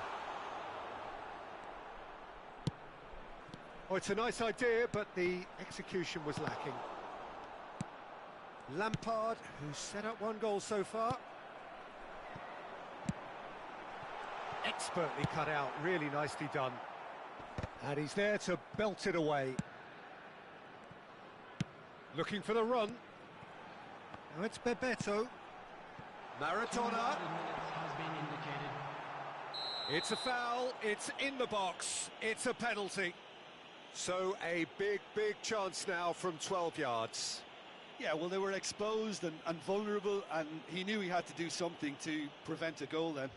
Oh, it's a nice idea, but the execution was lacking. Lampard, who's set up one goal so far. Expertly cut out, really nicely done. And he's there to belt it away. Looking for the run. Now it's Bebeto. Maradona. It's a foul, it's in the box, it's a penalty. So a big chance now from 12 yards. Yeah, well, they were exposed and vulnerable, and he knew he had to do something to prevent a goal then.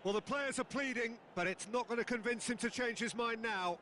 Well, the players are pleading, but it's not going to convince him to change his mind now.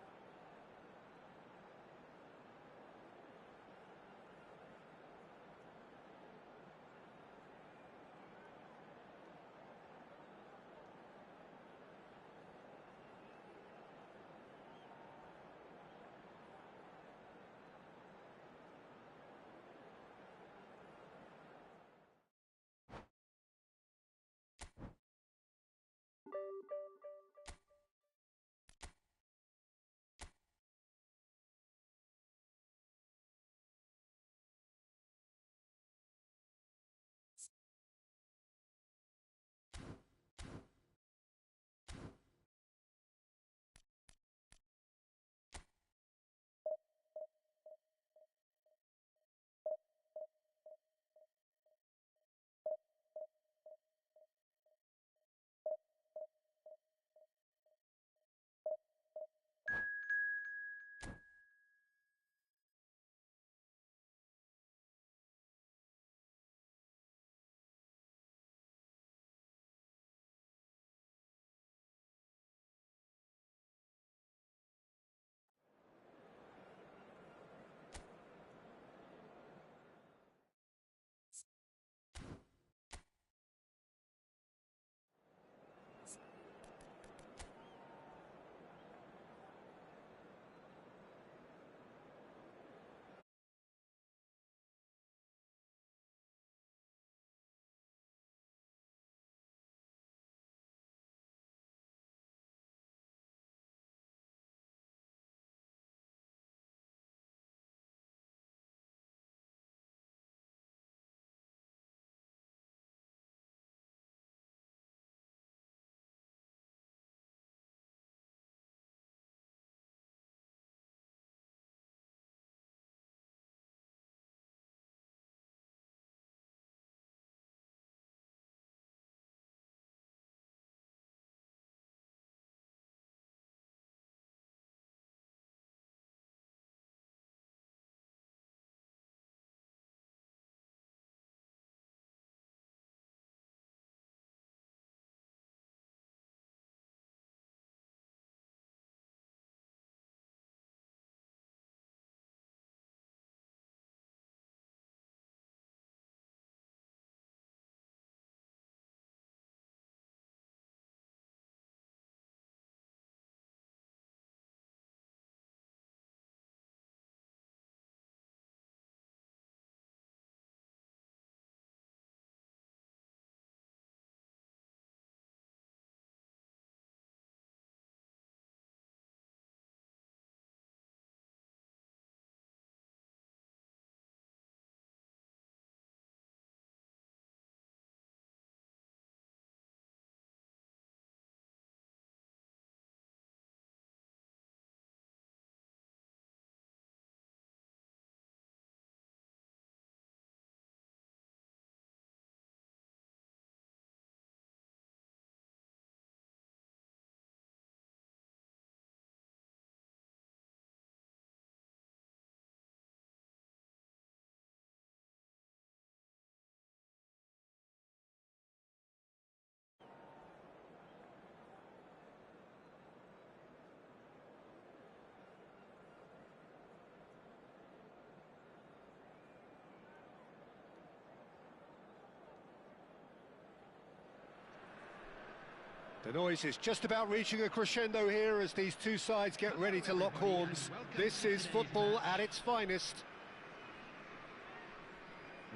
The noise is just about reaching a crescendo here as these two sides get ready to lock horns. This is football at its finest.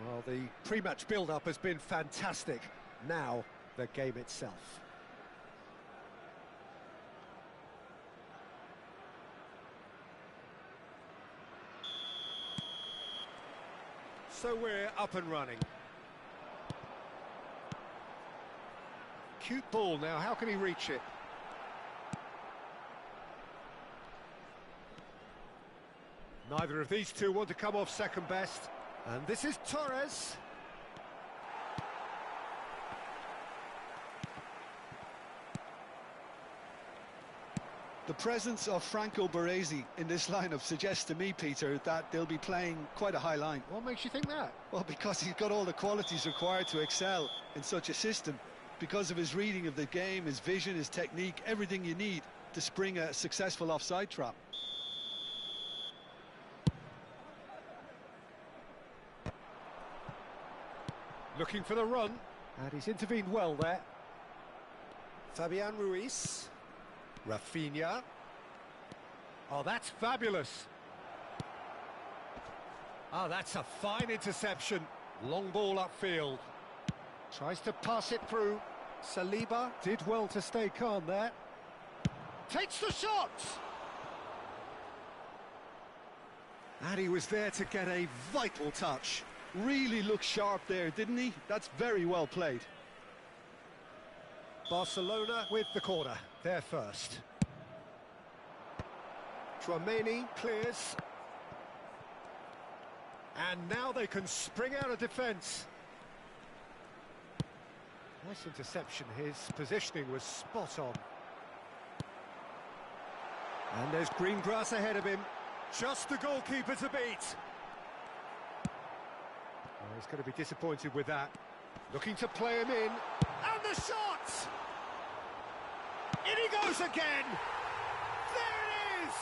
Well, the pre-match build-up has been fantastic. Now, the game itself. So we're up and running. Cute ball now, how can he reach it? Neither of these two want to come off second best. And this is Torres. The presence of Franco Baresi in this lineup suggests to me, Peter, that they'll be playing quite a high line. What makes you think that? Well, because he's got all the qualities required to excel in such a system. Because of his reading of the game, his vision, his technique, everything you need to spring a successful offside trap. Looking for the run, and he's intervened well there. Fabian Ruiz. Rafinha. Oh, that's fabulous. Oh, that's a fine interception. Long ball upfield. Tries to pass it through. Saliba did well to stay calm there. Takes the shot! And he was there to get a vital touch. Really looked sharp there, didn't he? That's very well played. Barcelona with the corner. They're first. Tchouaméni clears. And now they can spring out of defence. Nice interception. His positioning was spot on. And there's green grass ahead of him. Just the goalkeeper to beat. Oh, he's going to be disappointed with that. Looking to play him in. And the shot! In he goes again! There it is!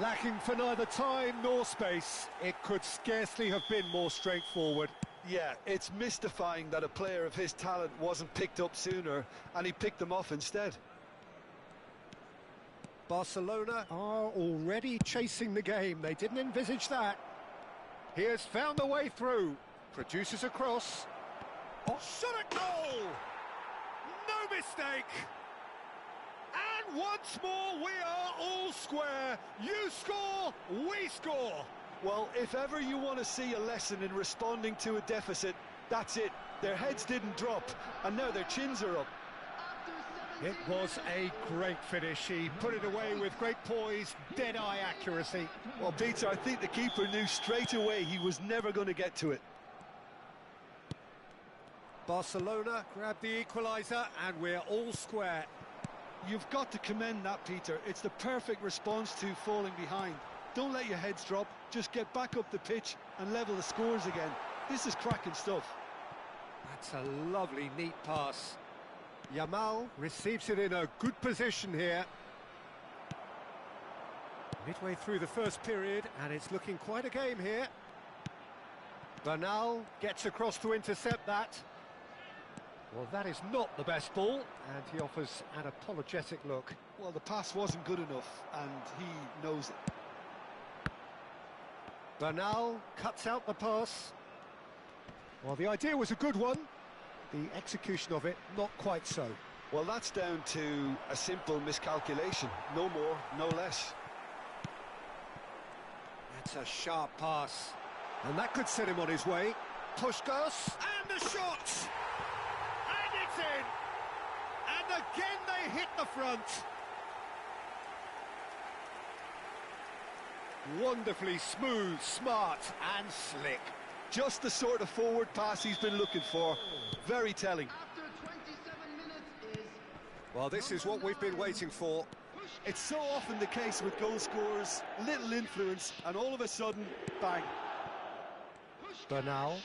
Lacking for neither time nor space. It could scarcely have been more straightforward. Yeah, it's mystifying that a player of his talent wasn't picked up sooner, and he picked them off instead. Barcelona are already chasing the game. They didn't envisage that. He has found a way through. Produces a cross. Oh, shot at goal! No mistake! And once more, we are all square. You score, we score. Well, if ever you want to see a lesson in responding to a deficit, that's it. Their heads didn't drop, and now their chins are up. It was a great finish. He put it away with great poise, dead-eye accuracy. Well, Peter, I think the keeper knew straight away he was never going to get to it. Barcelona grabbed the equaliser, and we're all square. You've got to commend that, Peter. It's the perfect response to falling behind. Don't let your heads drop, just get back up the pitch and level the scores again. This is cracking stuff. That's a lovely, neat pass. Yamal receives it in a good position here. Midway through the first period, and it's looking quite a game here. Bernal gets across to intercept that. Well, that is not the best ball, and he offers an apologetic look. Well, the pass wasn't good enough, and he knows it. Bernal cuts out the pass. Well, the idea was a good one. The execution of it, not quite so. Well, that's down to a simple miscalculation. No more, no less. That's a sharp pass. And that could set him on his way. Puskás, and the shot! And it's in! And again they hit the front. Wonderfully smooth, smart and slick. Just the sort of forward pass he's been looking for. Very telling. After 27 minutes is... Well, this is what we've been waiting for. It's so often the case with goal scorers, little influence, and all of a sudden, bang. Bernal.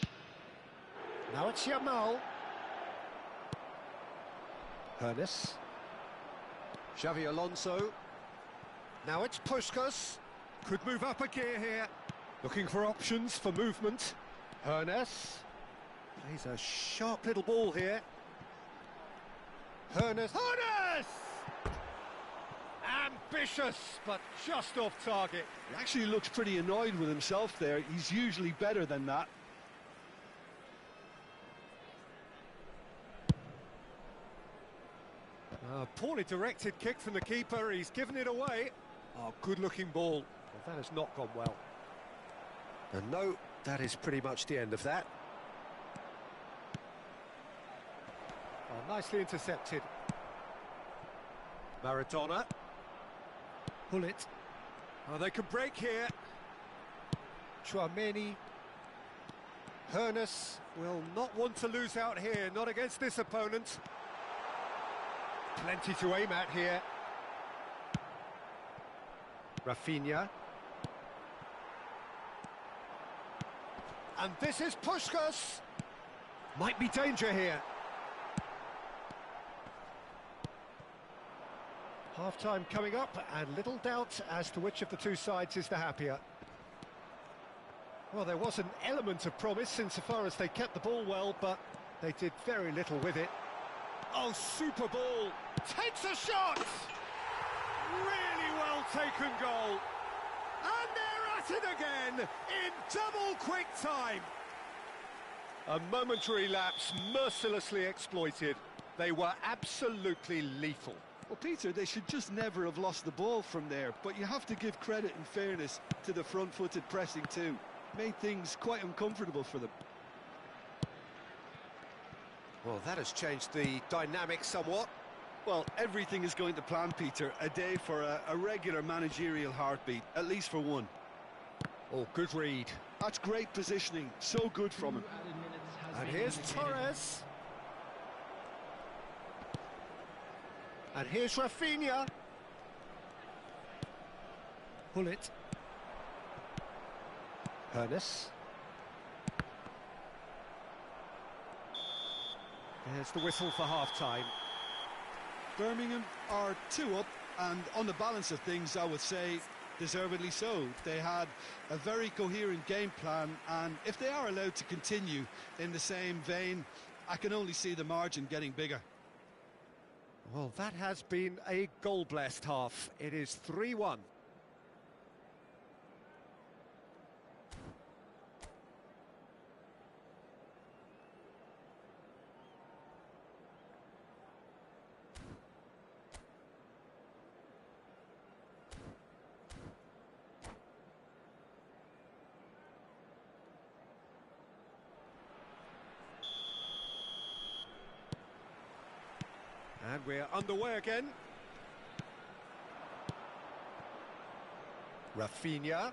Now it's Yamal. Hernes. Xavi Alonso. Now it's Puskás. Could move up a gear here. Looking for options for movement. Hernes. Plays a sharp little ball here. Hoeneß! Ambitious, but just off target. He actually looks pretty annoyed with himself there. He's usually better than that. Poorly directed kick from the keeper, he's given it away. Oh, good-looking ball. Well, that has not gone well. And no, that is pretty much the end of that. Oh, nicely intercepted. Maradona. Pull it. Oh, they can break here. Chouameni. Hoeneß will not want to lose out here, not against this opponent. Plenty to aim at here. Rafinha. And this is Puskás. Might be danger here. Half-time coming up, and little doubt as to which of the two sides is the happier. Well, there was an element of promise insofar as they kept the ball well, but they did very little with it. Oh, super ball! Takes a shot! Really well taken goal. And they're at it again, in double quick time. A momentary lapse mercilessly exploited. They were absolutely lethal. Well, Peter, they should just never have lost the ball from there, but you have to give credit and fairness to the front-footed pressing too. Made things quite uncomfortable for them. Well, that has changed the dynamic somewhat. Well, everything is going to plan, Peter. A day for a regular managerial heartbeat, at least for one. Oh, good read. That's great positioning, so good from him. And here's Torres. And here's Rafinha. Pull it. Hoeneß. There's the whistle for half-time. Birmingham are 2 up, and on the balance of things, I would say deservedly so. They had a very coherent game plan, and if they are allowed to continue in the same vein, I can only see the margin getting bigger. Well, that has been a goal-blessed half. It is 3-1. And we're underway again. Rafinha.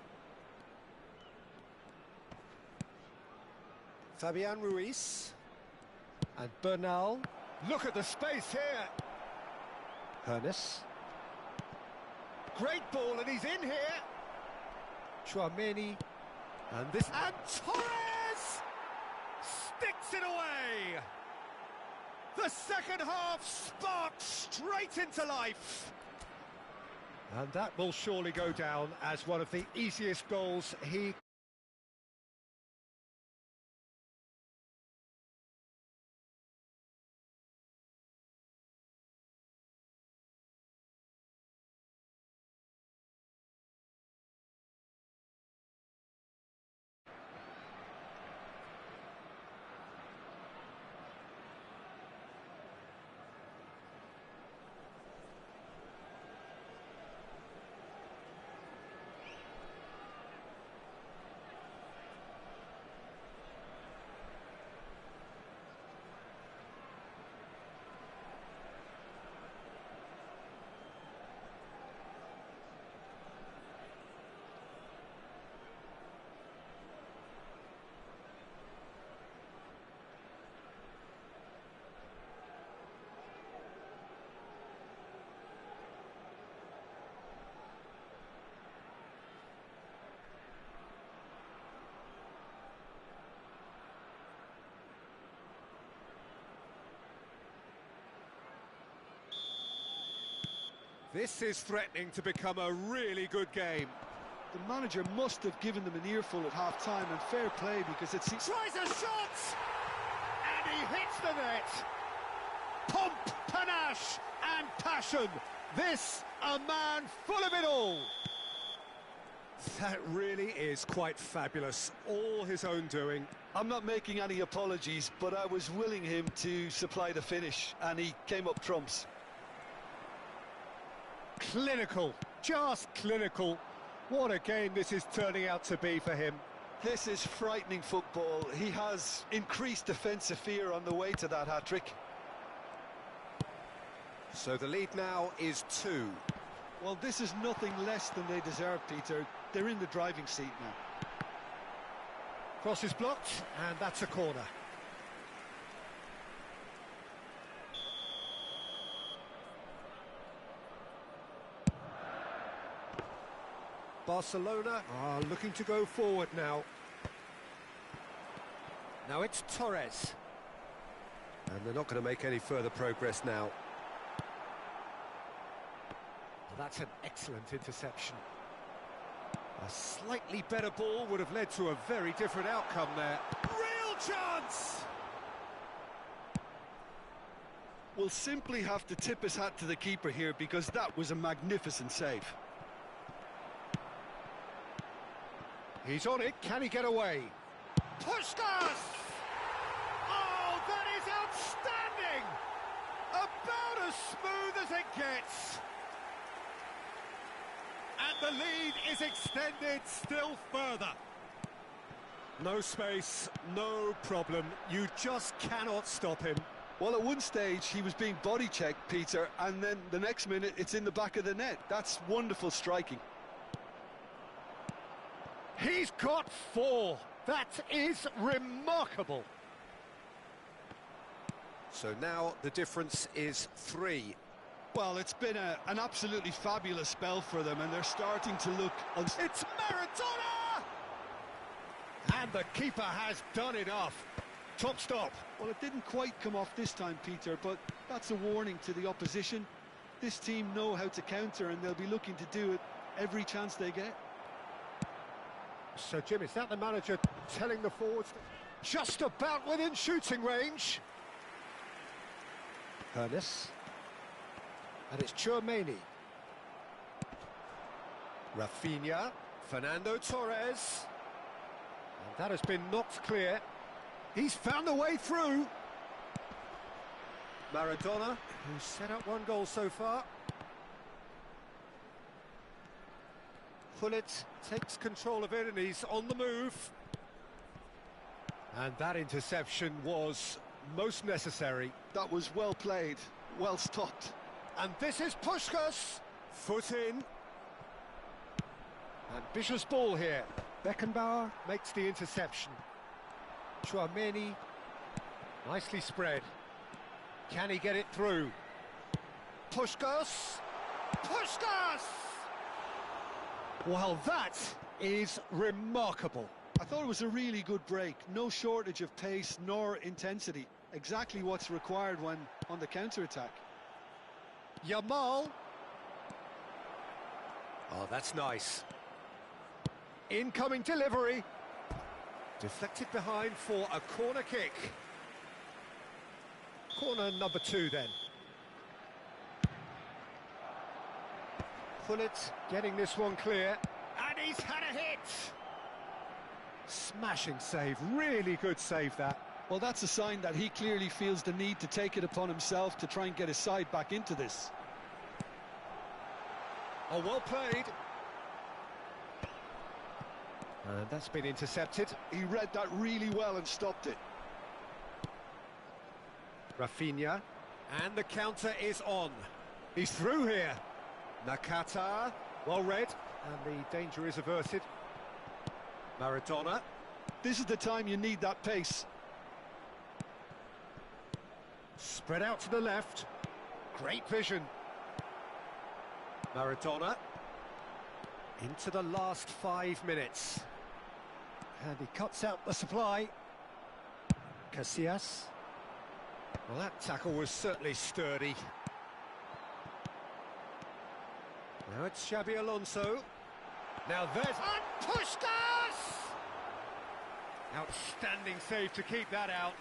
Fabian Ruiz. And Bernal. Look at the space here. Hoeneß. Great ball, and he's in here. Chouameni. And this... And Torres! Sticks it away! The second half sparks straight into life. And that will surely go down as one of the easiest goals he... This is threatening to become a really good game. The manager must have given them an earful at half-time, and fair play, because it's... Tries a shot! And he hits the net! Pomp panache and passion. This, a man full of it all. That really is quite fabulous. All his own doing. I'm not making any apologies, but I was willing him to supply the finish, and he came up trumps. Clinical, just clinical. What a game this is turning out to be for him. This is frightening football. He has increased defensive fear on the way to that hat-trick. So the lead now is 2. Well, this is nothing less than they deserve, Peter. They're in the driving seat now. Cross is blocked, and that's a corner. Barcelona are looking to go forward now. Now it's Torres. And they're not going to make any further progress now. Well, that's an excellent interception. A slightly better ball would have led to a very different outcome there. Real chance! Will simply have to tip his hat to the keeper here, because that was a magnificent save. He's on it, can he get away? Puskás! Oh, that is outstanding! About as smooth as it gets. And the lead is extended still further. No space, no problem. You just cannot stop him. Well, at one stage he was being body checked, Peter, and then the next minute it's in the back of the net. That's wonderful striking. He's got 4. That is remarkable. So now the difference is 3. Well, it's been an absolutely fabulous spell for them, and they're starting to look... It's Maradona! And the keeper has done enough. Top stop. Well, it didn't quite come off this time, Peter, but that's a warning to the opposition. This team know how to counter, and they'll be looking to do it every chance they get. So, Jim, is that the manager telling the forwards just about within shooting range? Hernes. And it's Chouameni. Rafinha. Fernando Torres. And that has been knocked clear. He's found a way through. Maradona, who's set up 1 goal so far. Gullit takes control of it and he's on the move. And that interception was most necessary. That was well played, well stopped. And this is Puskás. Foot in. Ambitious ball here. Beckenbauer makes the interception. Chouameni, nicely spread. Can he get it through? Puskás! Puskás! Well, that is remarkable. I thought it was a really good break. No shortage of pace nor intensity. Exactly what's required when on the counter-attack. Yamal. Oh, that's nice. Incoming delivery. Deflected behind for a corner kick. Corner number 2 then. Gullit getting this one clear. And he's had a hit. Smashing save, really good save that. Well, that's a sign that he clearly feels the need to take it upon himself to try and get his side back into this. Oh, well played. And that's been intercepted. He read that really well and stopped it. Rafinha. And the counter is on. He's through here. Nakata, well read. And the danger is averted. Maradona. This is the time you need that pace. Spread out to the left. Great vision. Maradona. Into the last 5 minutes. And he cuts out the supply. Casillas. Well, that tackle was certainly sturdy. Now it's Xabi Alonso. Now there's... And Puskás! Outstanding save to keep that out.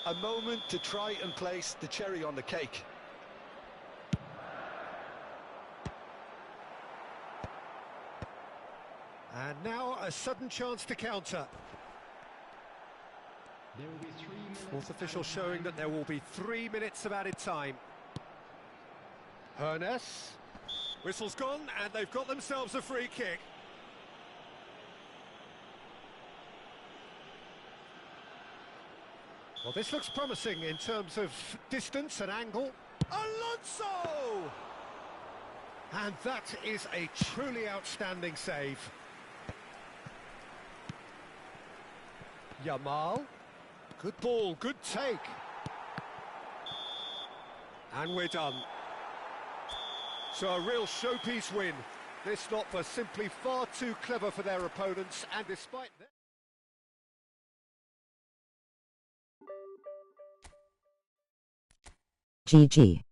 a moment to try and place the cherry on the cake. And now a sudden chance to counter. There will be 3 minutes. Fourth official showing that there will be 3 minutes of added time. Hernes. Whistle's gone, and they've got themselves a free kick. Well, this looks promising in terms of distance and angle. Alonso! And that is a truly outstanding save. Yamal. Good ball, good take. And we're done. So a real showpiece win. This lot were simply far too clever for their opponents, and despite that... GG.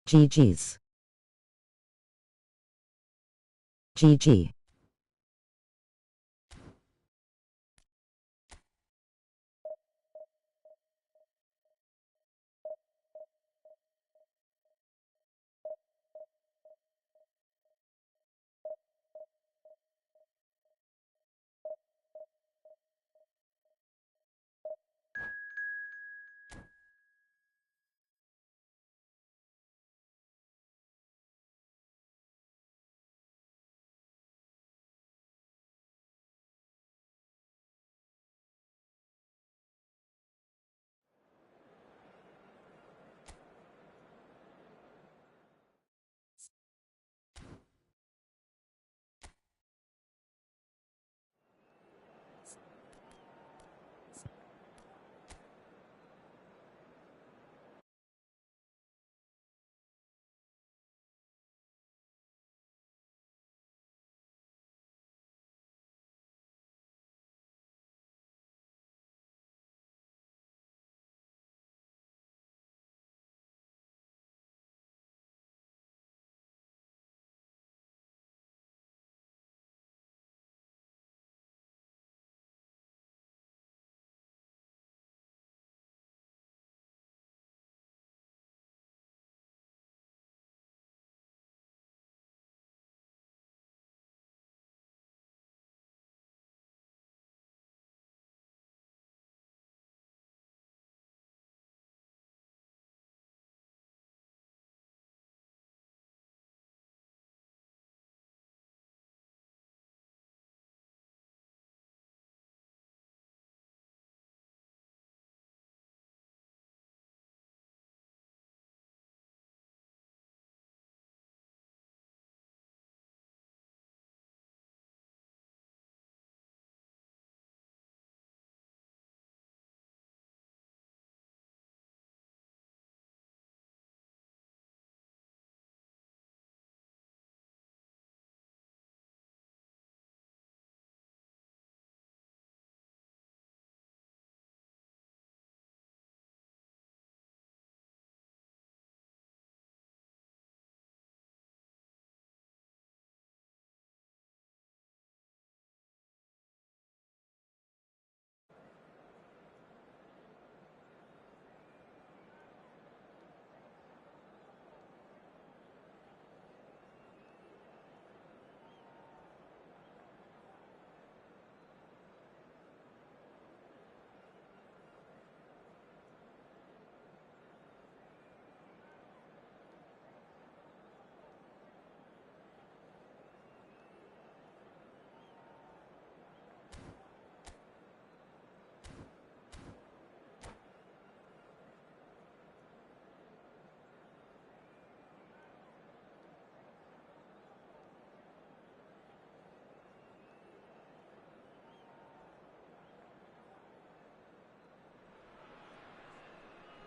GG's. GG.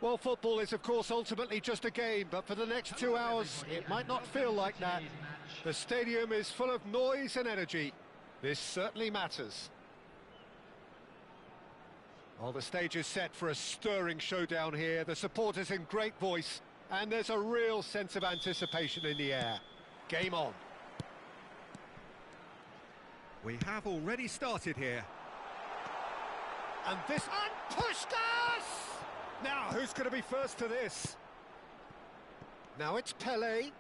Well, football is, of course, ultimately just a game, but for the next 2 hours, it might not feel like that. The stadium is full of noise and energy. This certainly matters. Well, the stage is set for a stirring showdown here. The supporters in great voice, and there's a real sense of anticipation in the air. Game on. We have already started here. And this... And Puskás! Now, who's going to be first to this? Now it's Pelé.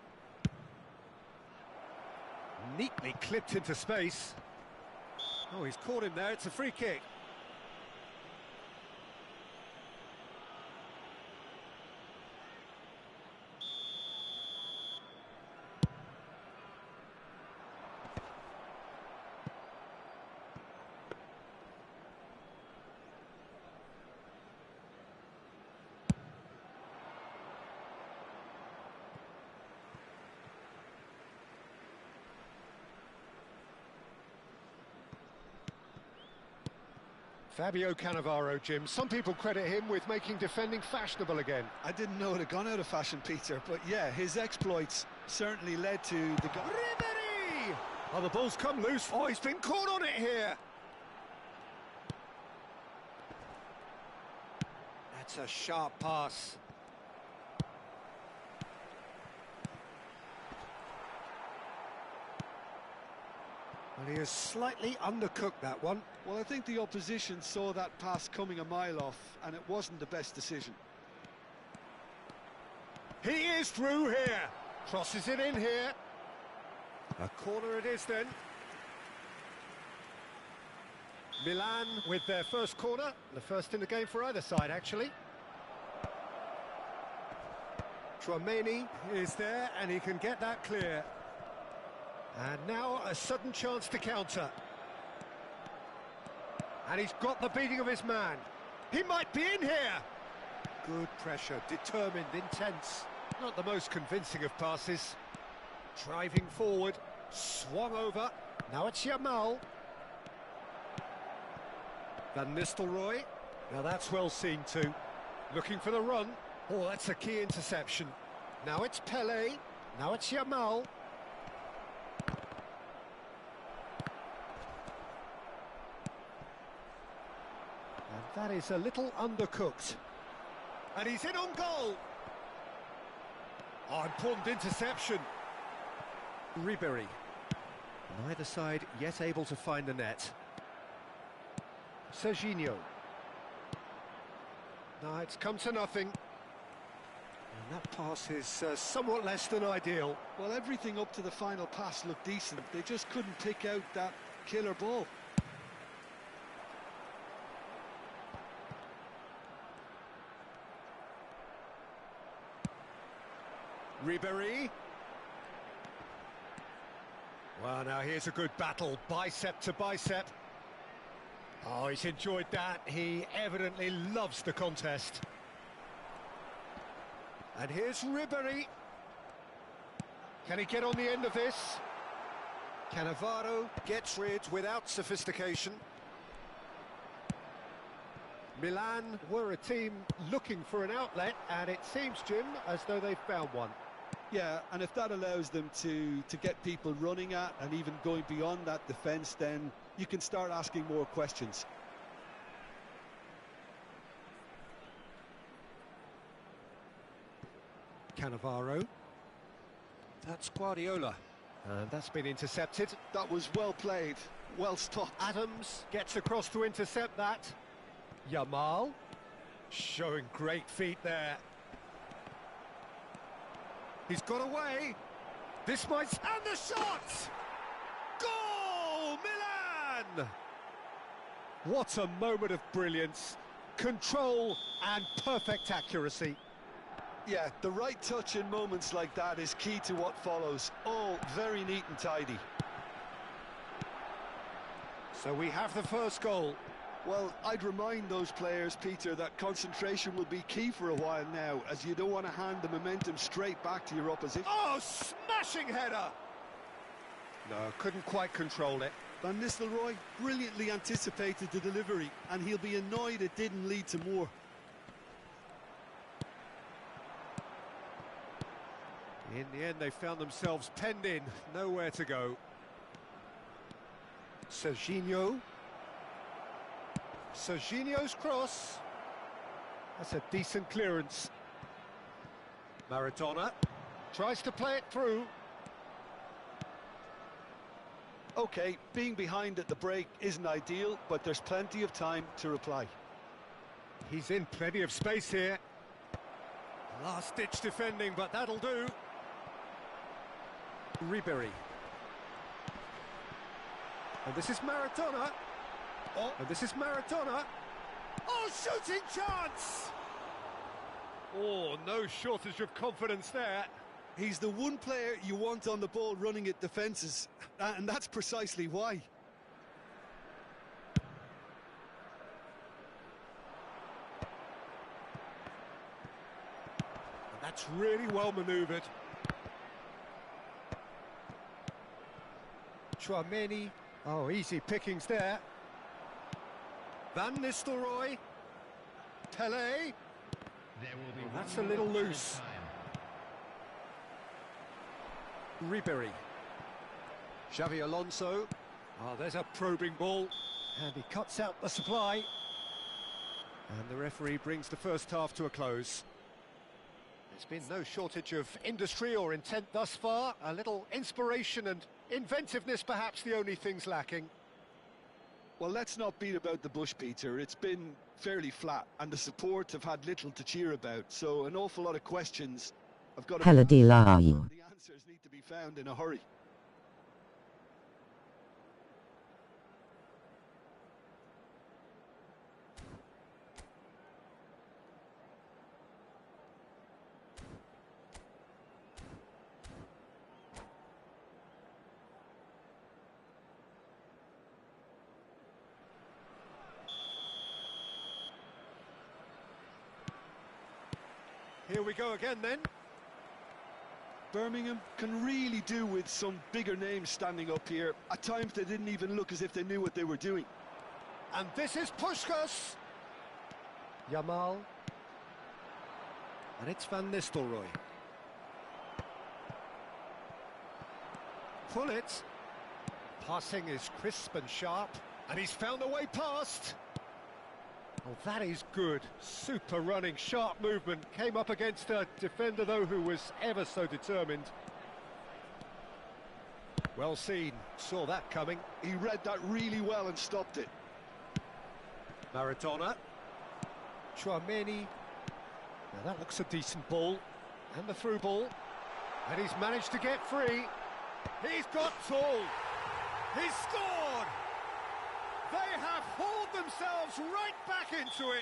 Neatly clipped into space. Oh, he's caught him there. It's a free kick. Fabio Cannavaro, Jim. Some people credit him with making defending fashionable again. I didn't know it had gone out of fashion, Peter, but yeah, his exploits certainly led to the goal. Ribéry! Oh, the ball's come loose. Oh, he's been caught on it here. That's a sharp pass. Well, he has slightly undercooked that one. Well, I think the opposition saw that pass coming a mile off, and it wasn't the best decision. He is through here. Crosses it in here. A corner it is then. Milan with their first corner. The first in the game for either side, actually. Tchouaméni is there, and he can get that clear. And now a sudden chance to counter. And he's got the beating of his man. He might be in here. Good pressure, determined, intense. Not the most convincing of passes. Driving forward, swung over. Now it's Yamal. Van Nistelrooy. Now that's well seen too. Looking for the run. Oh, that's a key interception. Now it's Pelé. Now it's Yamal. That is a little undercooked. And he's in on goal. Oh, important interception. Ribéry. Neither side yet able to find the net. Serginho. No, it's come to nothing. And that pass is somewhat less than ideal. Well, everything up to the final pass looked decent. They just couldn't pick out that killer ball. Ribéry. Well, now here's a good battle, bicep to bicep. Oh, he's enjoyed that. He evidently loves the contest. And here's Ribéry. Can he get on the end of this? Cannavaro gets rid without sophistication. Milan were a team looking for an outlet, and it seems, Jim, as though they've found one. Yeah, and if that allows them to get people running at and even going beyond that defence, then you can start asking more questions. Cannavaro. That's Guardiola. And that's been intercepted. That was well played, well stopped. Adams gets across to intercept that. Yamal. Showing great feet there. He's got away. This might... And the shot! Goal! Milan! What a moment of brilliance. Control and perfect accuracy. Yeah, the right touch in moments like that is key to what follows. All very neat and tidy. So we have the first goal. Well, I'd remind those players, Peter, that concentration will be key for a while now, as you don't want to hand the momentum straight back to your opposition. Oh, smashing header! No, couldn't quite control it. Van Nistelrooy brilliantly anticipated the delivery, and he'll be annoyed it didn't lead to more. In the end, they found themselves penned in, nowhere to go. Serginho. Serginho's cross. That's a decent clearance. Maradona tries to play it through. OK, being behind at the break isn't ideal, but there's plenty of time to reply. He's in plenty of space here. Last-ditch defending, but that'll do. Ribery. And this is Maradona. Oh, and this is Maradona. Oh, shooting chance! Oh, no shortage of confidence there. He's the one player you want on the ball running at defences, and that's precisely why. And that's really well manoeuvred. Chouameni. Oh, easy pickings there. Van Nistelrooy. Pelé. That's a little loose. Ribery. Xavi Alonso. Oh, there's a probing ball. And he cuts out the supply. And the referee brings the first half to a close. There's been no shortage of industry or intent thus far. A little inspiration and inventiveness, perhaps the only things lacking. Well, let's not beat about the bush, Peter. It's been fairly flat, and the support have had little to cheer about. So an awful lot of questions have got to Hella be deal are you? The answers need to be found in a hurry. Here we go again then. Birmingham can really do with some bigger names standing up here. At times they didn't even look as if they knew what they were doing. And this is Puskás. Yamal. And it's Van Nistelrooy. Pull it. Passing is crisp and sharp. And he's found a way past. Oh, that is good. Super running, sharp movement. Came up against a defender, though, who was ever so determined. Well seen. Saw that coming. He read that really well and stopped it. Maradona. Chouameni. Now that looks a decent ball. And the through ball. And he's managed to get free. He's got tall. He's scored! They have hauled themselves right back into it.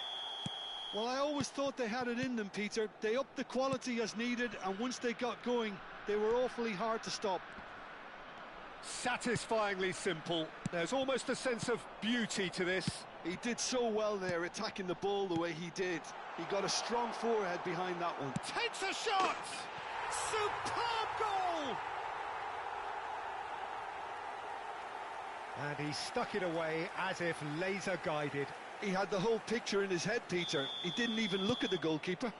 Well, I always thought they had it in them, Peter. They upped the quality as needed, and once they got going, they were awfully hard to stop. Satisfyingly simple. There's almost a sense of beauty to this. He did so well there, attacking the ball the way he did. He got a strong forehead behind that one. Takes a shot! Superb goal! And he stuck it away as if laser-guided. He had the whole picture in his head, Peter. He didn't even look at the goalkeeper.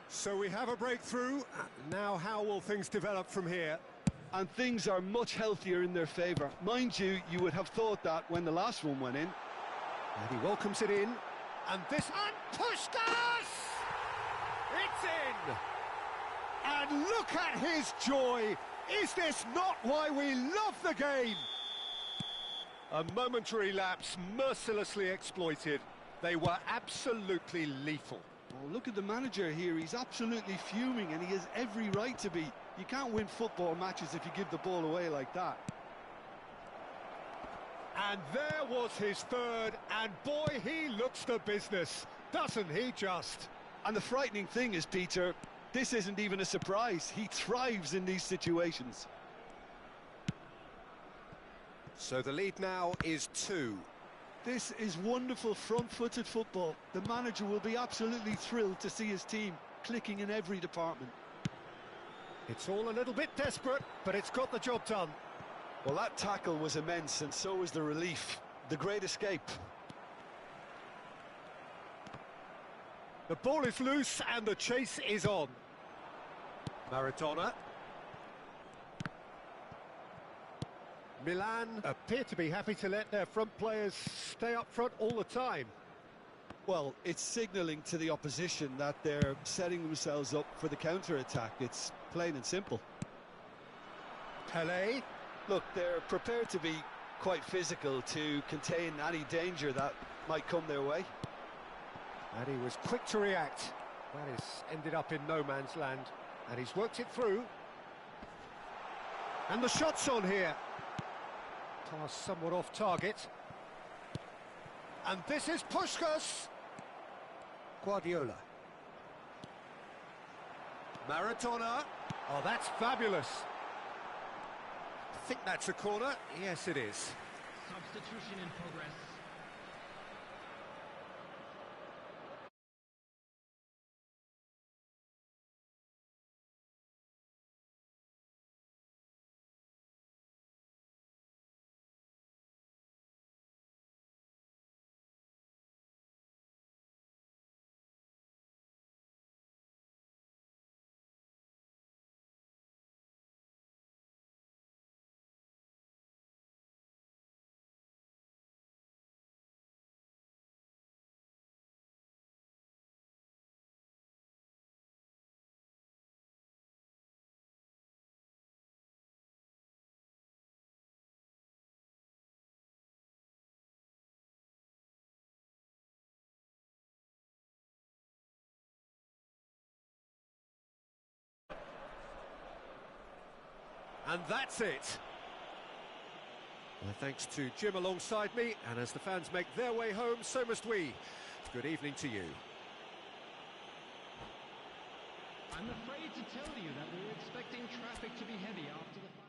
So we have a breakthrough. Now how will things develop from here? And things are much healthier in their favour. Mind you, you would have thought that when the last one went in. And he welcomes it in. And this... And Puskás! It's in! And look at his joy! Is this not why we love the game? A momentary lapse mercilessly exploited. They were absolutely lethal. Oh, look at the manager here. He's absolutely fuming, and he has every right to be. You can't win football matches if you give the ball away like that. And there was his third, and boy, he looks the business, doesn't he just? And the frightening thing is, Peter, this isn't even a surprise. He thrives in these situations. So the lead now is 2. This is wonderful front-footed football. The manager will be absolutely thrilled to see his team clicking in every department. It's all a little bit desperate, but it's got the job done. Well, that tackle was immense, and so was the relief. The great escape. The ball is loose and the chase is on. Maradona. Milan appear to be happy to let their front players stay up front all the time. Well, it's signalling to the opposition that they're setting themselves up for the counter-attack. It's plain and simple. Pele. Look, they're prepared to be quite physical to contain any danger that might come their way. And he was quick to react. That has ended up in no man's land. And he's worked it through. And the shot's on here. Pass somewhat off target. And this is Puskás. Guardiola. Maradona. Oh, that's fabulous. I think that's a corner. Yes, it is. Substitution in progress. And that's it. Well, thanks to Jim alongside me, and as the fans make their way home, so must we. Good evening to you. I'm afraid to tell you that we were expecting traffic to be heavy after the final.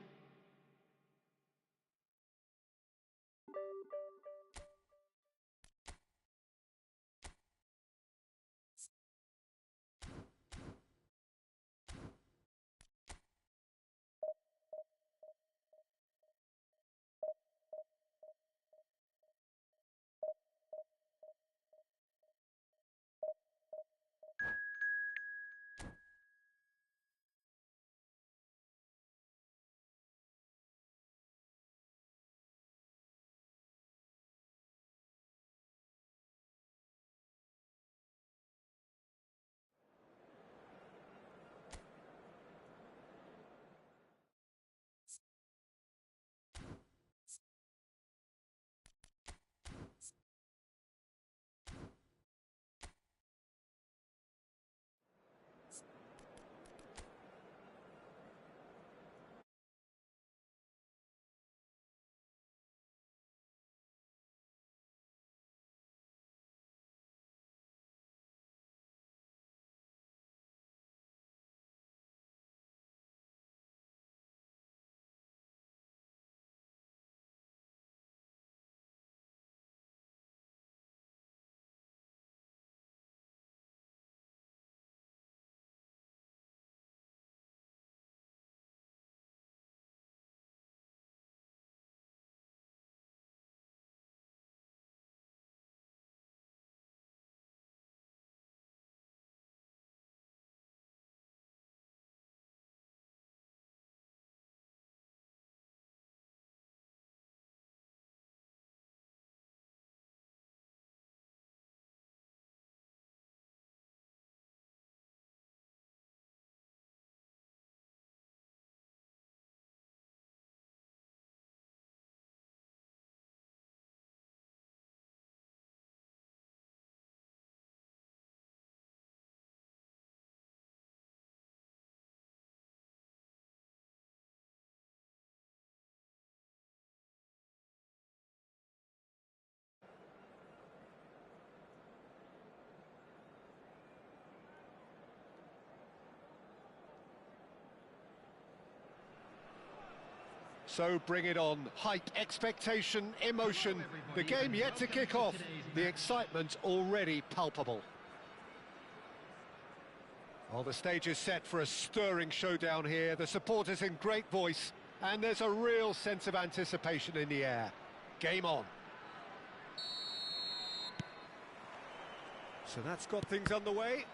So bring it on. Hype, expectation, emotion. The game yet to kick off. The excitement already palpable. Well, the stage is set for a stirring showdown here. The supporters in great voice. And there's a real sense of anticipation in the air. Game on. So that's got things underway.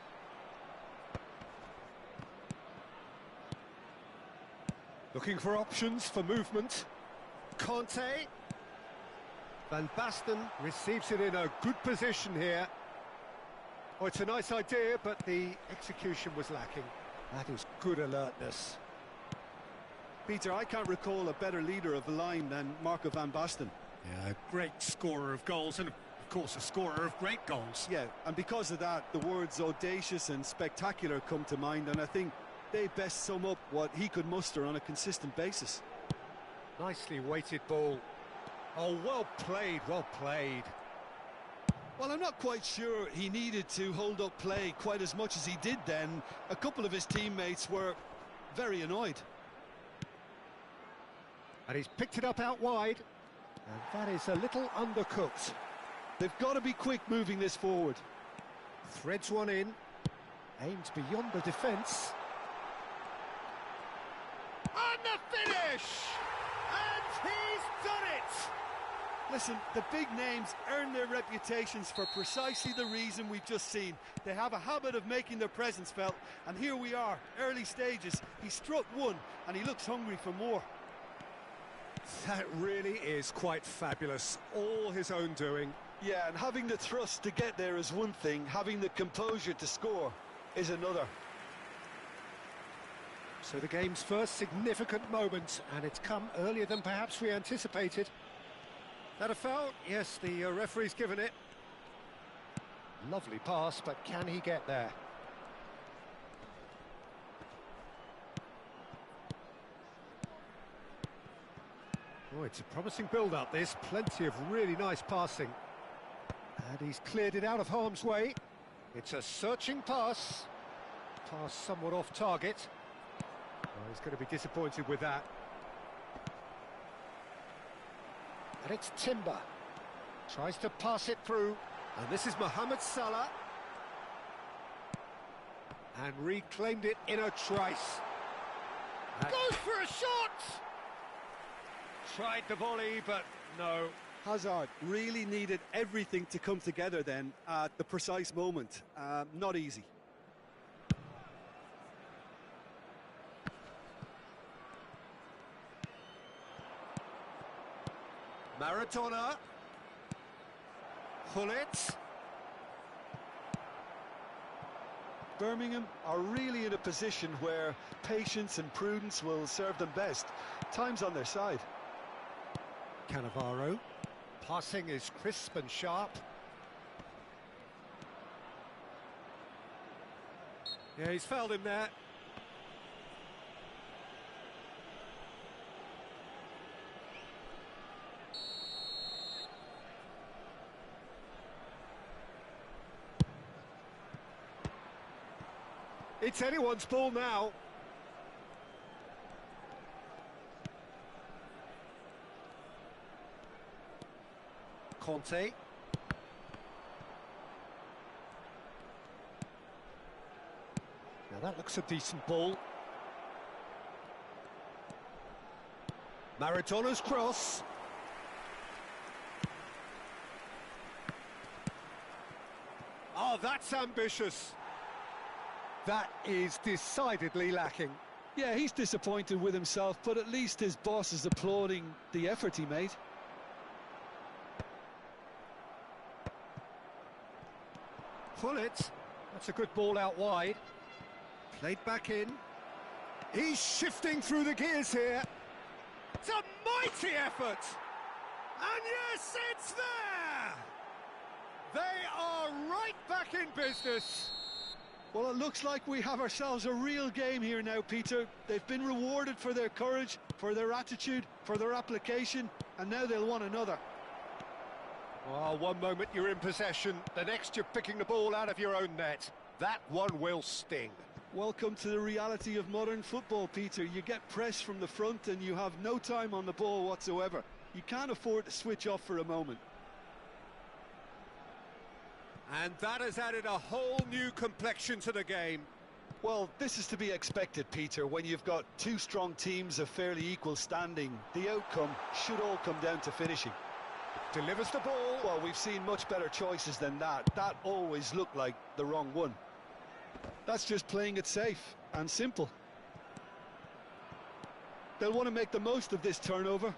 Looking for options for movement. Conte. Van Basten receives it in a good position here. Oh, it's a nice idea, but the execution was lacking. That is good alertness. Peter, I can't recall a better leader of the line than Marco van Basten. Yeah, a great scorer of goals and, of course, a scorer of great goals. Yeah, and because of that, the words audacious and spectacular come to mind, and I think they best sum up what he could muster on a consistent basis. Nicely weighted ball. Oh, well played, well played. Well, I'm not quite sure he needed to hold up play quite as much as he did then. A couple of his teammates were very annoyed. And he's picked it up out wide. And that is a little undercooked. They've got to be quick moving this forward. Threads one in. Aims beyond the defence. And the finish! And he's done it! Listen, the big names earn their reputations for precisely the reason we've just seen. They have a habit of making their presence felt, and here we are, early stages. He struck one, and he looks hungry for more. That really is quite fabulous. All his own doing. Yeah, and having the thrust to get there is one thing, having the composure to score is another. So the game's first significant moment, and it's come earlier than perhaps we anticipated. That a foul? Yes, the referee's given it. Lovely pass, but can he get there? Oh, it's a promising build-up, this. Plenty of really nice passing. And he's cleared it out of harm's way. It's a searching pass. Pass somewhat off target. Oh, he's going to be disappointed with that. And it's Timber. Tries to pass it through. And this is Mohamed Salah. And reclaimed it in a trice. Goes for a shot! Tried the volley, but no. Hazard really needed everything to come together then at the precise moment. Not easy. Maradona. Hullet. Birmingham are really in a position where patience and prudence will serve them best. Time's on their side. Cannavaro. Passing is crisp and sharp. Yeah, he's fouled him there. It's anyone's ball now. Conte. Now that looks a decent ball. Maradona's cross. Oh, that's ambitious. That is decidedly lacking. Yeah, he's disappointed with himself, but at least his boss is applauding the effort he made. Hullet. That's a good ball out wide. Played back in. He's shifting through the gears here. It's a mighty effort. And yes, it's there. They are right back in business. Well, it looks like we have ourselves a real game here now, Peter. They've been rewarded for their courage, for their attitude, for their application, and now they'll want another. Oh, one moment you're in possession, the next you're picking the ball out of your own net. That one will sting. Welcome to the reality of modern football, Peter. You get press from the front and you have no time on the ball whatsoever. You can't afford to switch off for a moment. And that has added a whole new complexion to the game. Well, this is to be expected, Peter, when you've got two strong teams of fairly equal standing. The outcome should all come down to finishing. Delivers the ball. Well, we've seen much better choices than that. That always looked like the wrong one. That's just playing it safe and simple. They'll want to make the most of this turnover.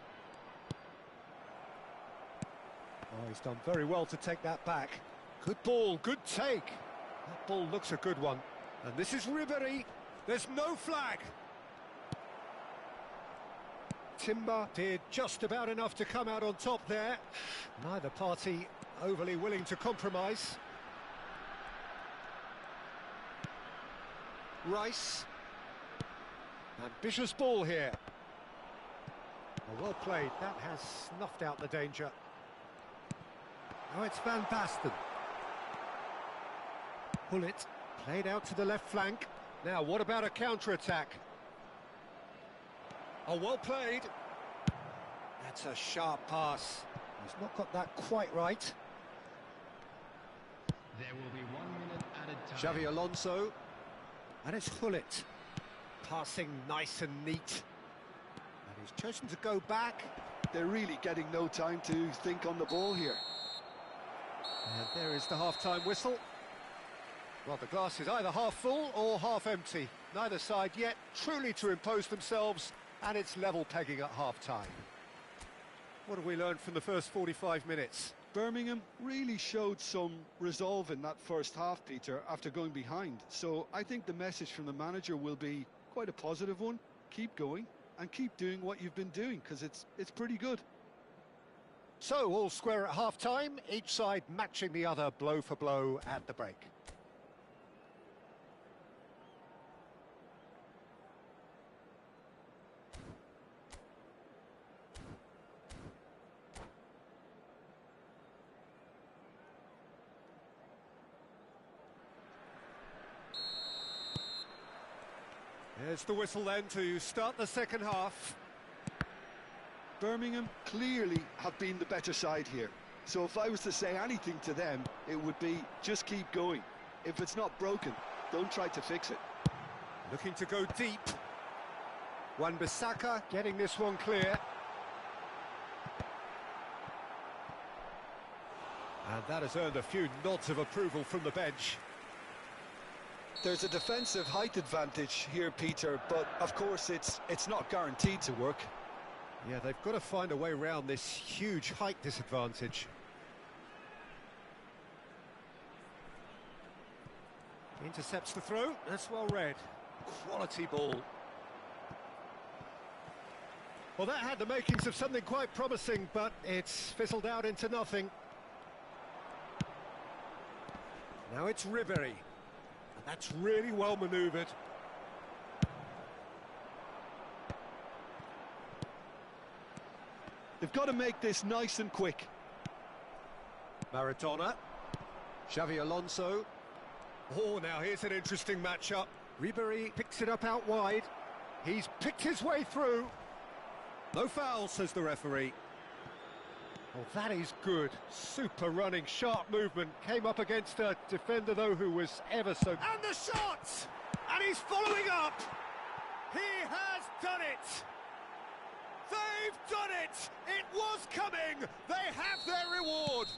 Oh, he's done very well to take that back. Good ball, good take. That ball looks a good one. And this is Ribery. There's no flag. Timber did just about enough to come out on top there. Neither party overly willing to compromise. Rice. Ambitious ball here. Oh, well played. That has snuffed out the danger. Now it's Van Basten. Hullet played out to the left flank. Now, what about a counter-attack? Oh, well played. That's a sharp pass. He's not got that quite right. There will be 1 minute added time. Xavi Alonso. And it's Hullet. Passing nice and neat. And he's chosen to go back. They're really getting no time to think on the ball here. And there is the half-time whistle. Well, the glass is either half full or half empty. Neither side yet truly to impose themselves, and it's level pegging at half-time. What have we learned from the first 45 minutes? Birmingham really showed some resolve in that first half, Peter, after going behind. So I think the message from the manager will be quite a positive one. Keep going and keep doing what you've been doing, because it's pretty good. So, all square at half-time, each side matching the other blow for blow at the break. There's the whistle then to start the second half. Birmingham clearly have been the better side here. So if I was to say anything to them, it would be just keep going. If it's not broken, don't try to fix it. Looking to go deep. Wan-Bissaka getting this one clear. And that has earned a few nods of approval from the bench. There's a defensive height advantage here, Peter, but of course it's not guaranteed to work. Yeah, they've got to find a way around this huge height disadvantage. Intercepts the throw, that's well read. Quality ball. Well, that had the makings of something quite promising, but it's fizzled out into nothing. Now it's Ribery. And that's really well manoeuvred. They've got to make this nice and quick. Maradona. Xavi Alonso. Oh, now here's an interesting matchup. Ribery picks it up out wide. He's picked his way through. No foul, says the referee. Well, that is good. Super running, sharp movement. Came up against a defender, though, who was ever so... And the shot! And he's following up! He has done it! They've done it! It was coming! They have their reward!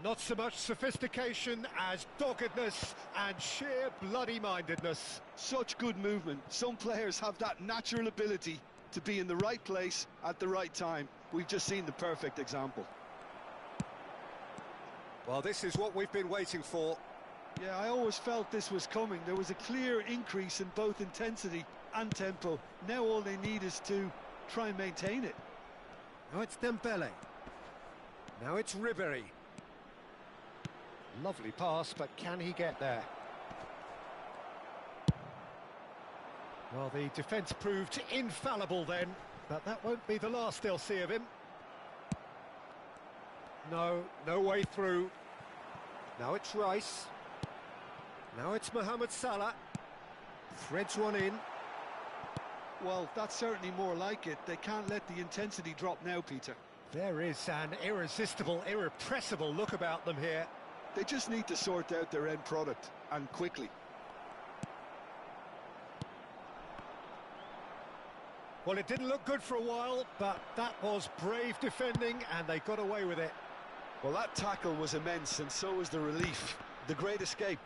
Not so much sophistication as doggedness and sheer bloody-mindedness. Such good movement. Some players have that natural ability to be in the right place at the right time. We've just seen the perfect example. Well, this is what we've been waiting for. Yeah, I always felt this was coming. There was a clear increase in both intensity and tempo. Now all they need is to try and maintain it. Now it's Dembele. Now it's Ribery. Lovely pass, but can he get there? Well, the defence proved infallible then, but that won't be the last they'll see of him. No way through. Now it's Rice. Now it's Mohamed Salah. Threads one in. Well, that's certainly more like it. They can't let the intensity drop now, Peter. There is an irresistible, irrepressible look about them here. They just need to sort out their end product, and quickly. Well, it didn't look good for a while, but that was brave defending, and they got away with it. Well, that tackle was immense, and so was the relief. The great escape.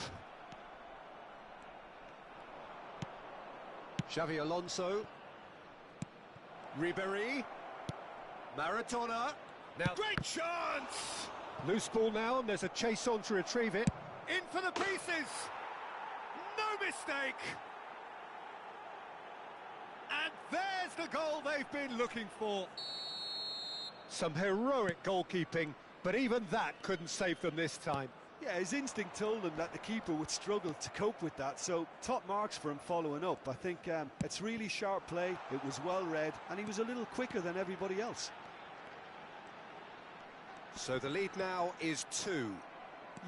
Xavi Alonso. Ribery. Maradona. Now, great chance! Loose ball now, and there's a chase on to retrieve it. In for the pieces! No mistake! And there's There's the goal they've been looking for. Some heroic goalkeeping, but even that couldn't save them this time. Yeah, his instinct told him that the keeper would struggle to cope with that, so top marks for him following up. I think it's really sharp play, it was well read, and he was a little quicker than everybody else. So the lead now is 2.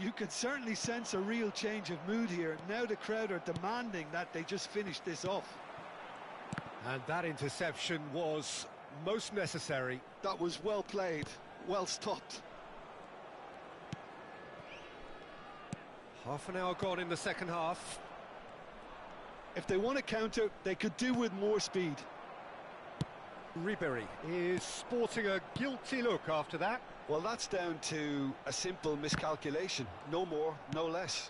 You can certainly sense a real change of mood here. Now the crowd are demanding that they just finish this off. And that interception was most necessary. That was well played, well stopped. Half an hour gone in the second half. If they want to counter, they could do with more speed. Ribery is sporting a guilty look after that. Well, that's down to a simple miscalculation. No more, no less.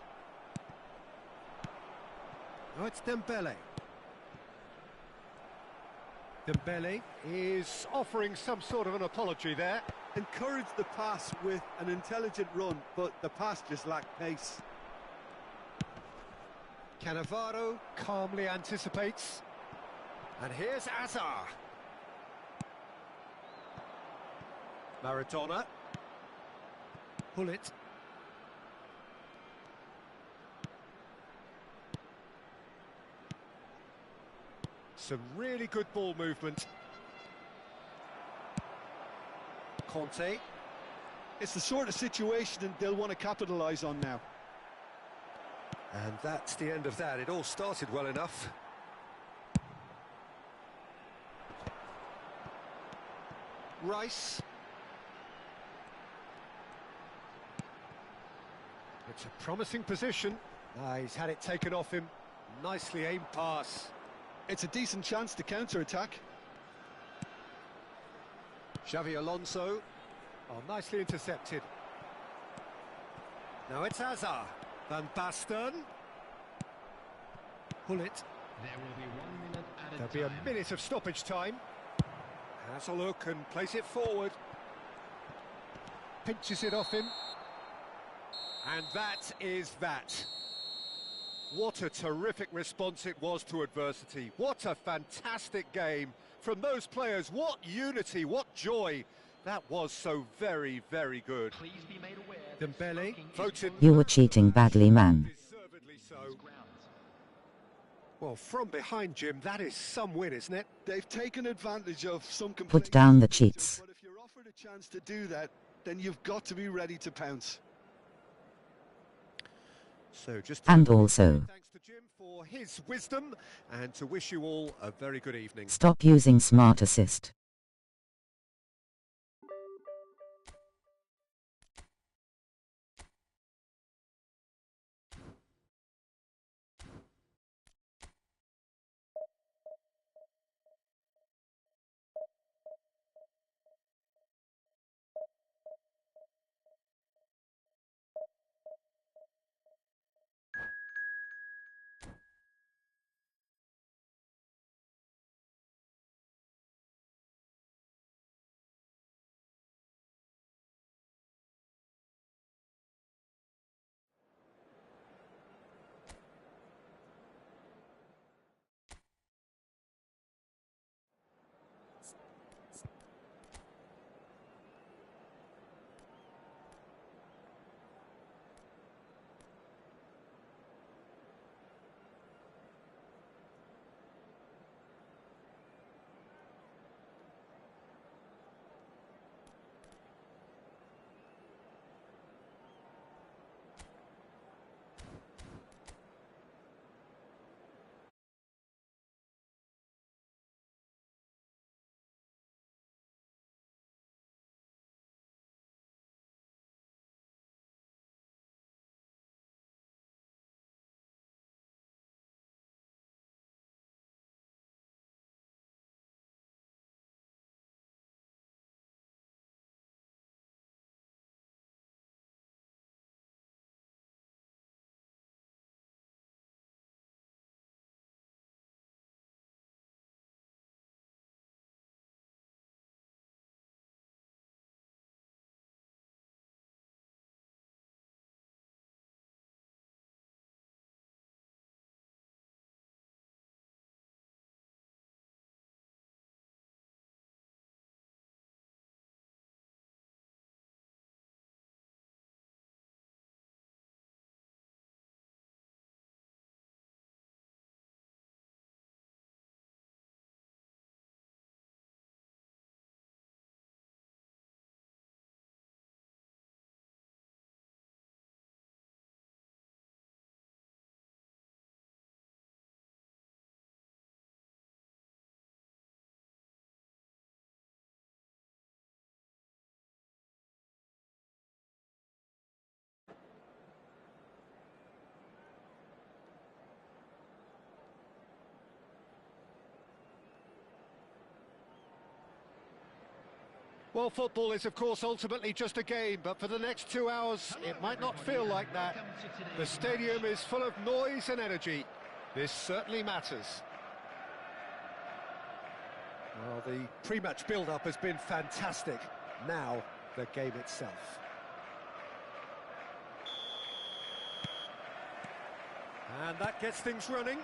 Oh, it's Dembele. Dembele is offering some sort of an apology there. Encouraged the pass with an intelligent run, but the pass just lacked pace. Cannavaro calmly anticipates. And here's Azar. Maradona. Pull it. Some really good ball movement. Conte. It's the sort of situation that they'll want to capitalise on now. And that's the end of that. It all started well enough. Rice. It's a promising position. He's had it taken off him. Nicely aimed pass. It's a decent chance to counter-attack. Xavi Alonso. Oh, nicely intercepted. Now it's Azar. Van Basten. Pull it. There will be 1 minute added There'll be a minute of stoppage time. Has a look and plays it forward. Pinches it off him. And that is that. What a terrific response it was to adversity. What a fantastic game from those players. What unity, what joy. That was so very, very good. Please be made aware Dembele voted... You were cheating badly, man. Deservedly so. Well, from behind, Jim, that is some win, isn't it? They've taken advantage of some Put down the cheats. But if you're offered a chance to do that, then you've got to be ready to pounce. So just And also, thanks to Jim for his wisdom and to wish you all a very good evening. stop using Smart Assist. Well, football is, of course, ultimately just a game, but for the next 2 hours, it might not feel like that. The stadium is full of noise and energy. This certainly matters. Well, the pre-match build-up has been fantastic. Now, the game itself. And that gets things running.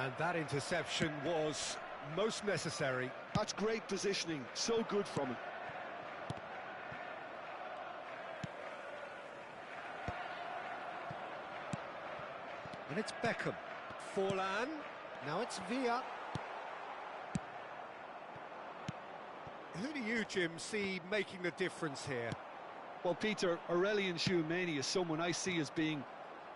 And that interception was most necessary. That's great positioning, so good from him. And it's Beckham. Forlan. Now it's Villa. Who do you, Jim, see making the difference here? Well, Peter, Aurelien Tchouameni is someone I see as being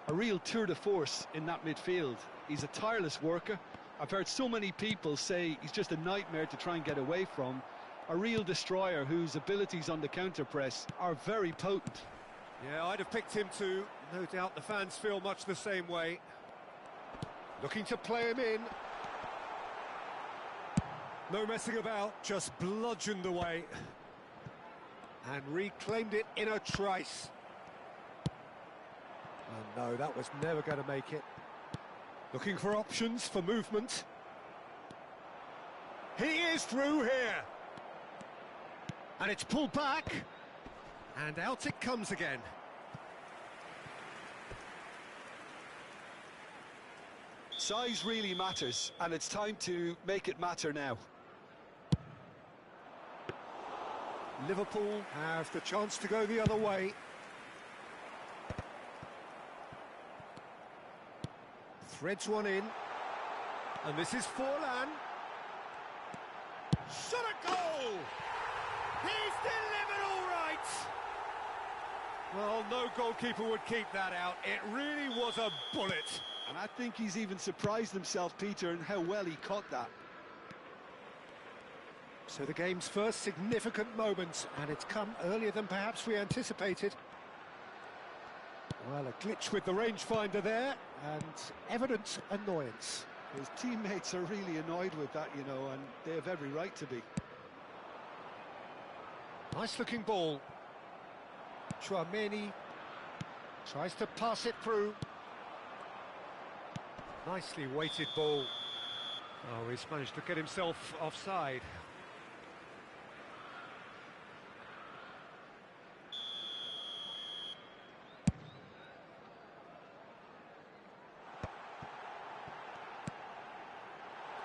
a real tour de force in that midfield. He's a tireless worker. I've heard so many people say he's just a nightmare to try and get away from. A real destroyer whose abilities on the counter-press are very potent. Yeah, I'd have picked him too. No doubt the fans feel much the same way. Looking to play him in. No messing about, just bludgeoned away. And reclaimed it in a trice. Oh no, that was never going to make it. Looking for options for movement. He is through here. And it's pulled back. And out it comes again. Size really matters, and it's time to make it matter now. Liverpool have the chance to go the other way. Threads one in. And this is Forlan. Shot a goal! He's delivered all right! Well, no goalkeeper would keep that out. It really was a bullet. And I think he's even surprised himself, Peter, in how well he caught that. So the game's first significant moment, and it's come earlier than perhaps we anticipated. Well, a glitch with the rangefinder there, and evident annoyance. His teammates are really annoyed with that, you know, and they have every right to be. Nice-looking ball. Tchouameni tries to pass it through. Nicely weighted ball. Oh, he's managed to get himself offside.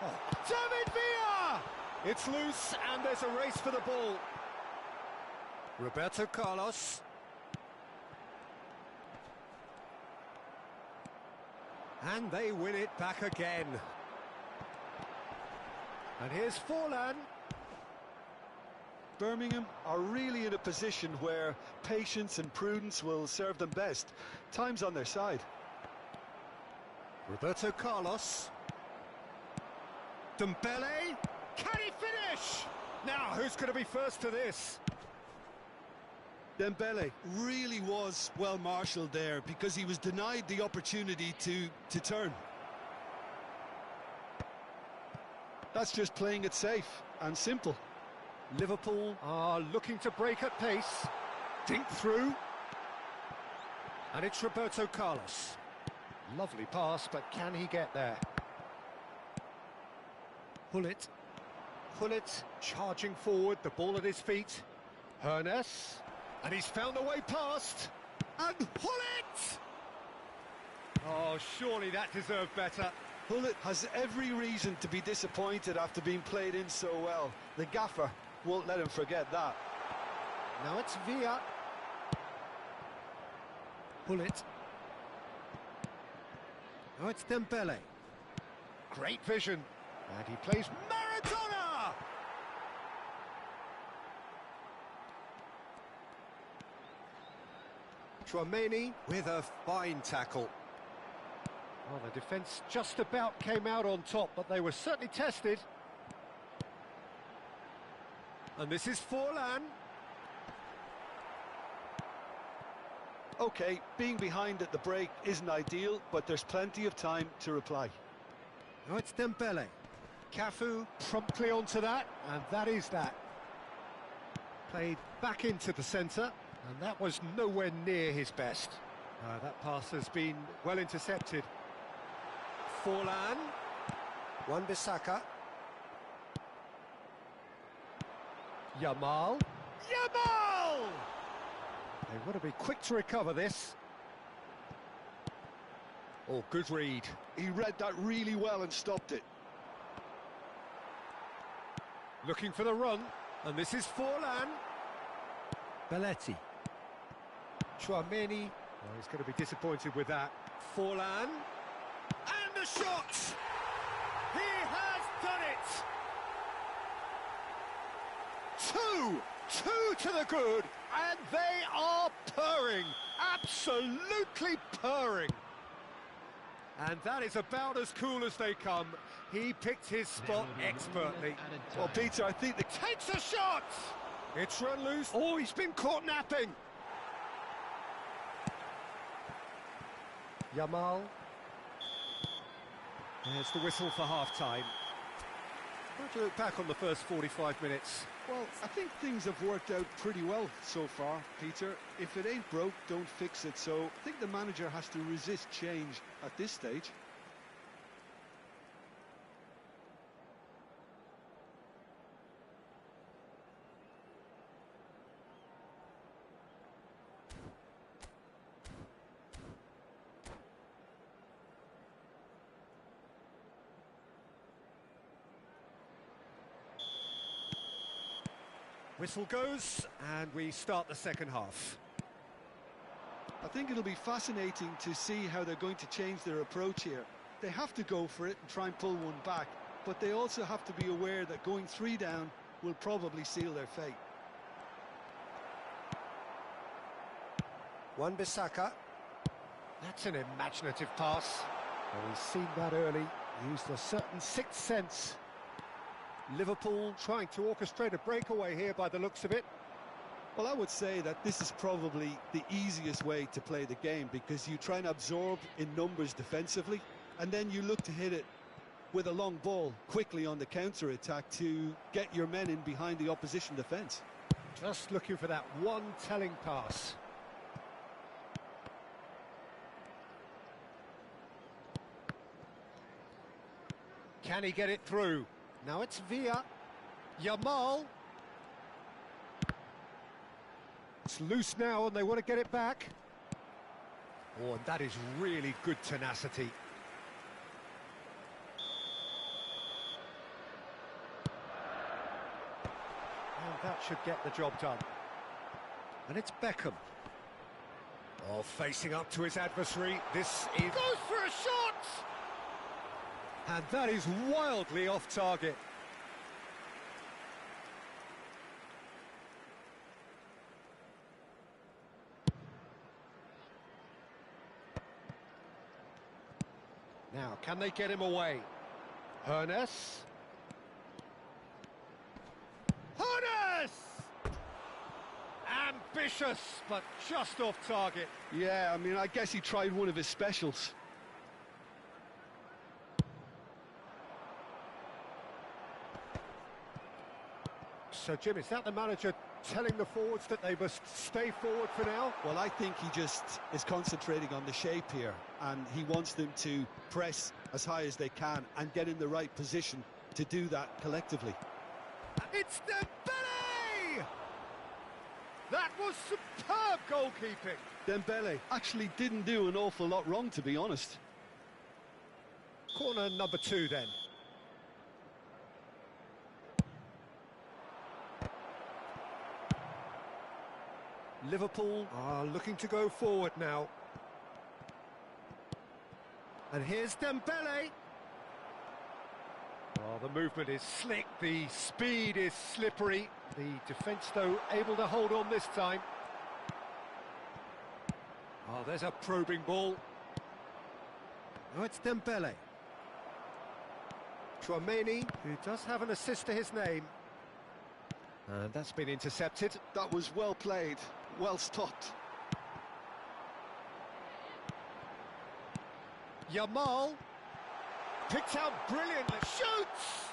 Oh. David Villa! It's loose and there's a race for the ball. Roberto Carlos. And they win it back again. And here's Forlan. Birmingham are really in a position where patience and prudence will serve them best. Time's on their side. Roberto Carlos. Dembele. Can he finish? Now, who's going to be first to this? Dembele really was well marshalled there because he was denied the opportunity to turn. That's just playing it safe and simple. Liverpool are looking to break at pace. Dink through. And it's Roberto Carlos. Lovely pass, but can he get there? Hullet. Hullet charging forward, the ball at his feet. Hernes. And he's found a way past. And Hullet! Oh, surely that deserved better. Hullet has every reason to be disappointed after being played in so well. The gaffer won't let him forget that. Now it's Villa. Hullet. Now it's Dembele. Great vision. And he plays Maradona! Tchouameni with a fine tackle. Well, the defence just about came out on top, but they were certainly tested. And this is Forlan. OK, being behind at the break isn't ideal, but there's plenty of time to reply. Now it's Dembele. Cafu promptly onto that, and that is that. Played back into the centre, and that was nowhere near his best. That pass has been well intercepted. Forlan. Wan-Bissaka. Yamal. Yamal! They want to be quick to recover this. Oh, good read. He read that really well and stopped it. Looking for the run, and this is Forlan. Belletti. Tchouaméni. Well, he's going to be disappointed with that. Forlan. And the shot! He has done it! Two to the good, and they are purring. Absolutely purring. And that is about as cool as they come. He picked his spot expertly. Well, Peter, I think the... Takes a shot! It's run loose. Oh, he's been caught napping. Yamal. There's the whistle for half-time. How do you look back on the first 45 minutes? Well, I think things have worked out pretty well so far, Peter. If it ain't broke, don't fix it. So I think the manager has to resist change at this stage. Whistle goes, and we start the second half. I think it'll be fascinating to see how they're going to change their approach here. They have to go for it and try and pull one back, but they also have to be aware that going 3 down will probably seal their fate. Wan-Bissaka. That's an imaginative pass. Well, he's seen that early, used a certain sixth sense. Liverpool trying to orchestrate a breakaway here by the looks of it. Well, I would say that this is probably the easiest way to play the game, because you try and absorb in numbers defensively, and then you look to hit it with a long ball quickly on the counter-attack to get your men in behind the opposition defence. Just looking for that one telling pass. Can he get it through? Now it's Villa. Yamal. It's loose now and they want to get it back. Oh, and that is really good tenacity. And that should get the job done. And it's Beckham. Oh, facing up to his adversary. This is... Goes for a shot! And that is wildly off target. Now, can they get him away? Hernes. Hernes! Ambitious, but just off target. Yeah, I mean, I guess he tried one of his specials. So, Jim, is that the manager telling the forwards that they must stay forward for now? Well, I think he just is concentrating on the shape here, and he wants them to press as high as they can and get in the right position to do that collectively. It's Dembele! That was superb goalkeeping. Dembele actually didn't do an awful lot wrong, to be honest. Corner number 2 then. Liverpool are looking to go forward now. And here's Dembele. Oh, the movement is slick, the speed is slippery. The defence, though, able to hold on this time. Oh, there's a probing ball. Oh, it's Dembele. Tchouaméni, who does have an assist to his name. And that's been intercepted. That was well played, well stopped. Yamal picked out brilliantly, shoots!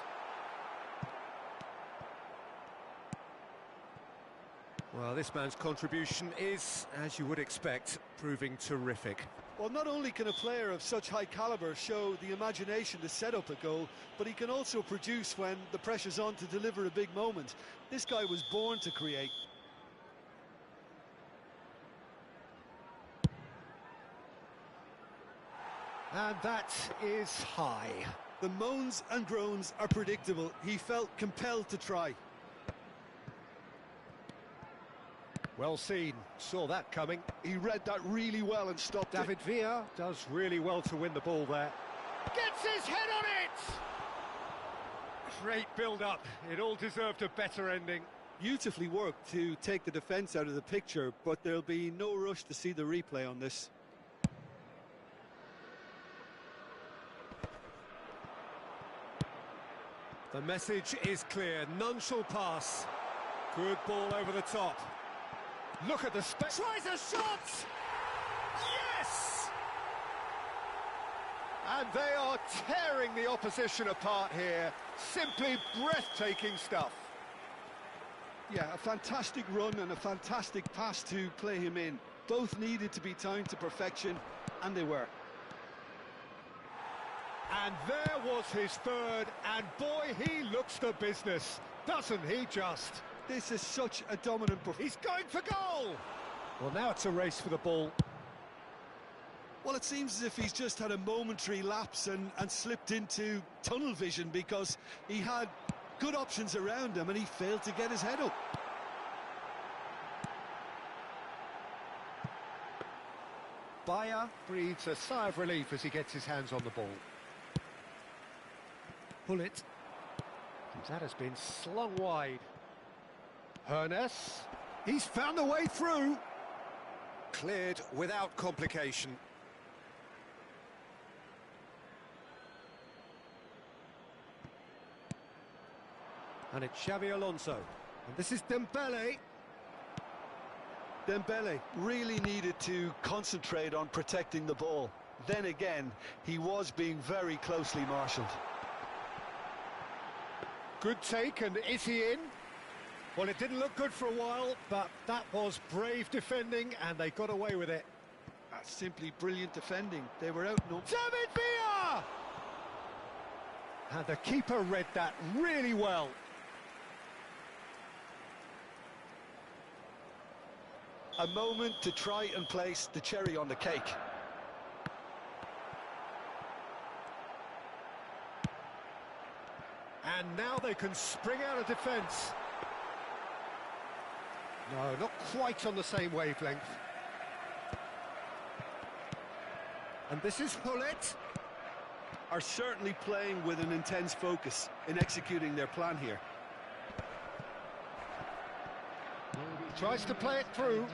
Well, this man's contribution is, as you would expect, proving terrific. Well, not only can a player of such high calibre show the imagination to set up a goal, but he can also produce when the pressure's on to deliver a big moment. This guy was born to create. And that is high. The moans and groans are predictable. He felt compelled to try. Well seen, saw that coming. He read that really well and stopped David Villa does really well to win the ball there. Gets his head on it! Great build-up, it all deserved a better ending. Beautifully worked to take the defence out of the picture, but there'll be no rush to see the replay on this. The message is clear, none shall pass. Good ball over the top. Look at the space. Tries a shot! Yes! And they are tearing the opposition apart here. Simply breathtaking stuff. Yeah, a fantastic run and a fantastic pass to play him in. Both needed to be timed to perfection, and they were. And there was his third, and boy, he looks the business, doesn't he just? This is such a dominant performance. He's going for goal! Well, now it's a race for the ball. Well, it seems as if he's just had a momentary lapse and slipped into tunnel vision, because he had good options around him and he failed to get his head up. Bayer breathes a sigh of relief as he gets his hands on the ball. Pull it. That has been slung wide. Hernes. He's found a way through. Cleared without complication. And it's Xavi Alonso. And this is Dembele. Dembele really needed to concentrate on protecting the ball. Then again, he was being very closely marshalled. Good take, and is he in? Well, it didn't look good for a while, but that was brave defending, and they got away with it. That's simply brilliant defending. They were out. David Villa! And the keeper read that really well. A moment to try and place the cherry on the cake. And now they can spring out of defence. No, not quite on the same wavelength. And this is Hullet. Are certainly playing with an intense focus in executing their plan here. Tries to play it through.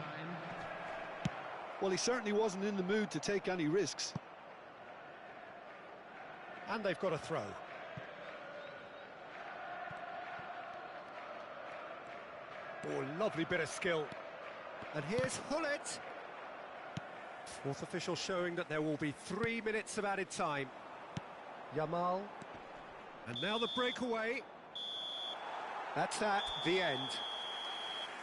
Well, he certainly wasn't in the mood to take any risks. And they've got a throw. Oh, lovely bit of skill. And here's Hullet. Fourth official showing that there will be 3 minutes of added time. Yamal. And now the breakaway. That's at the end.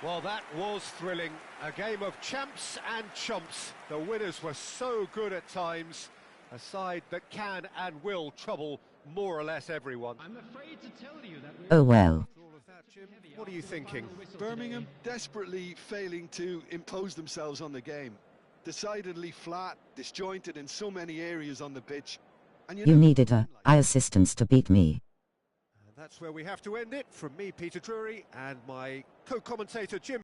Well, that was thrilling. A game of champs and chumps. The winners were so good at times. A side that can and will trouble more or less everyone. I'm afraid to tell you that Oh well. All of that, Jim, what are you thinking? Birmingham desperately failing to impose themselves on the game. Decidedly flat, disjointed in so many areas on the pitch. And You needed a assistance to beat me. And that's where we have to end it. From me, Peter Drury, and my co-commentator, Jim.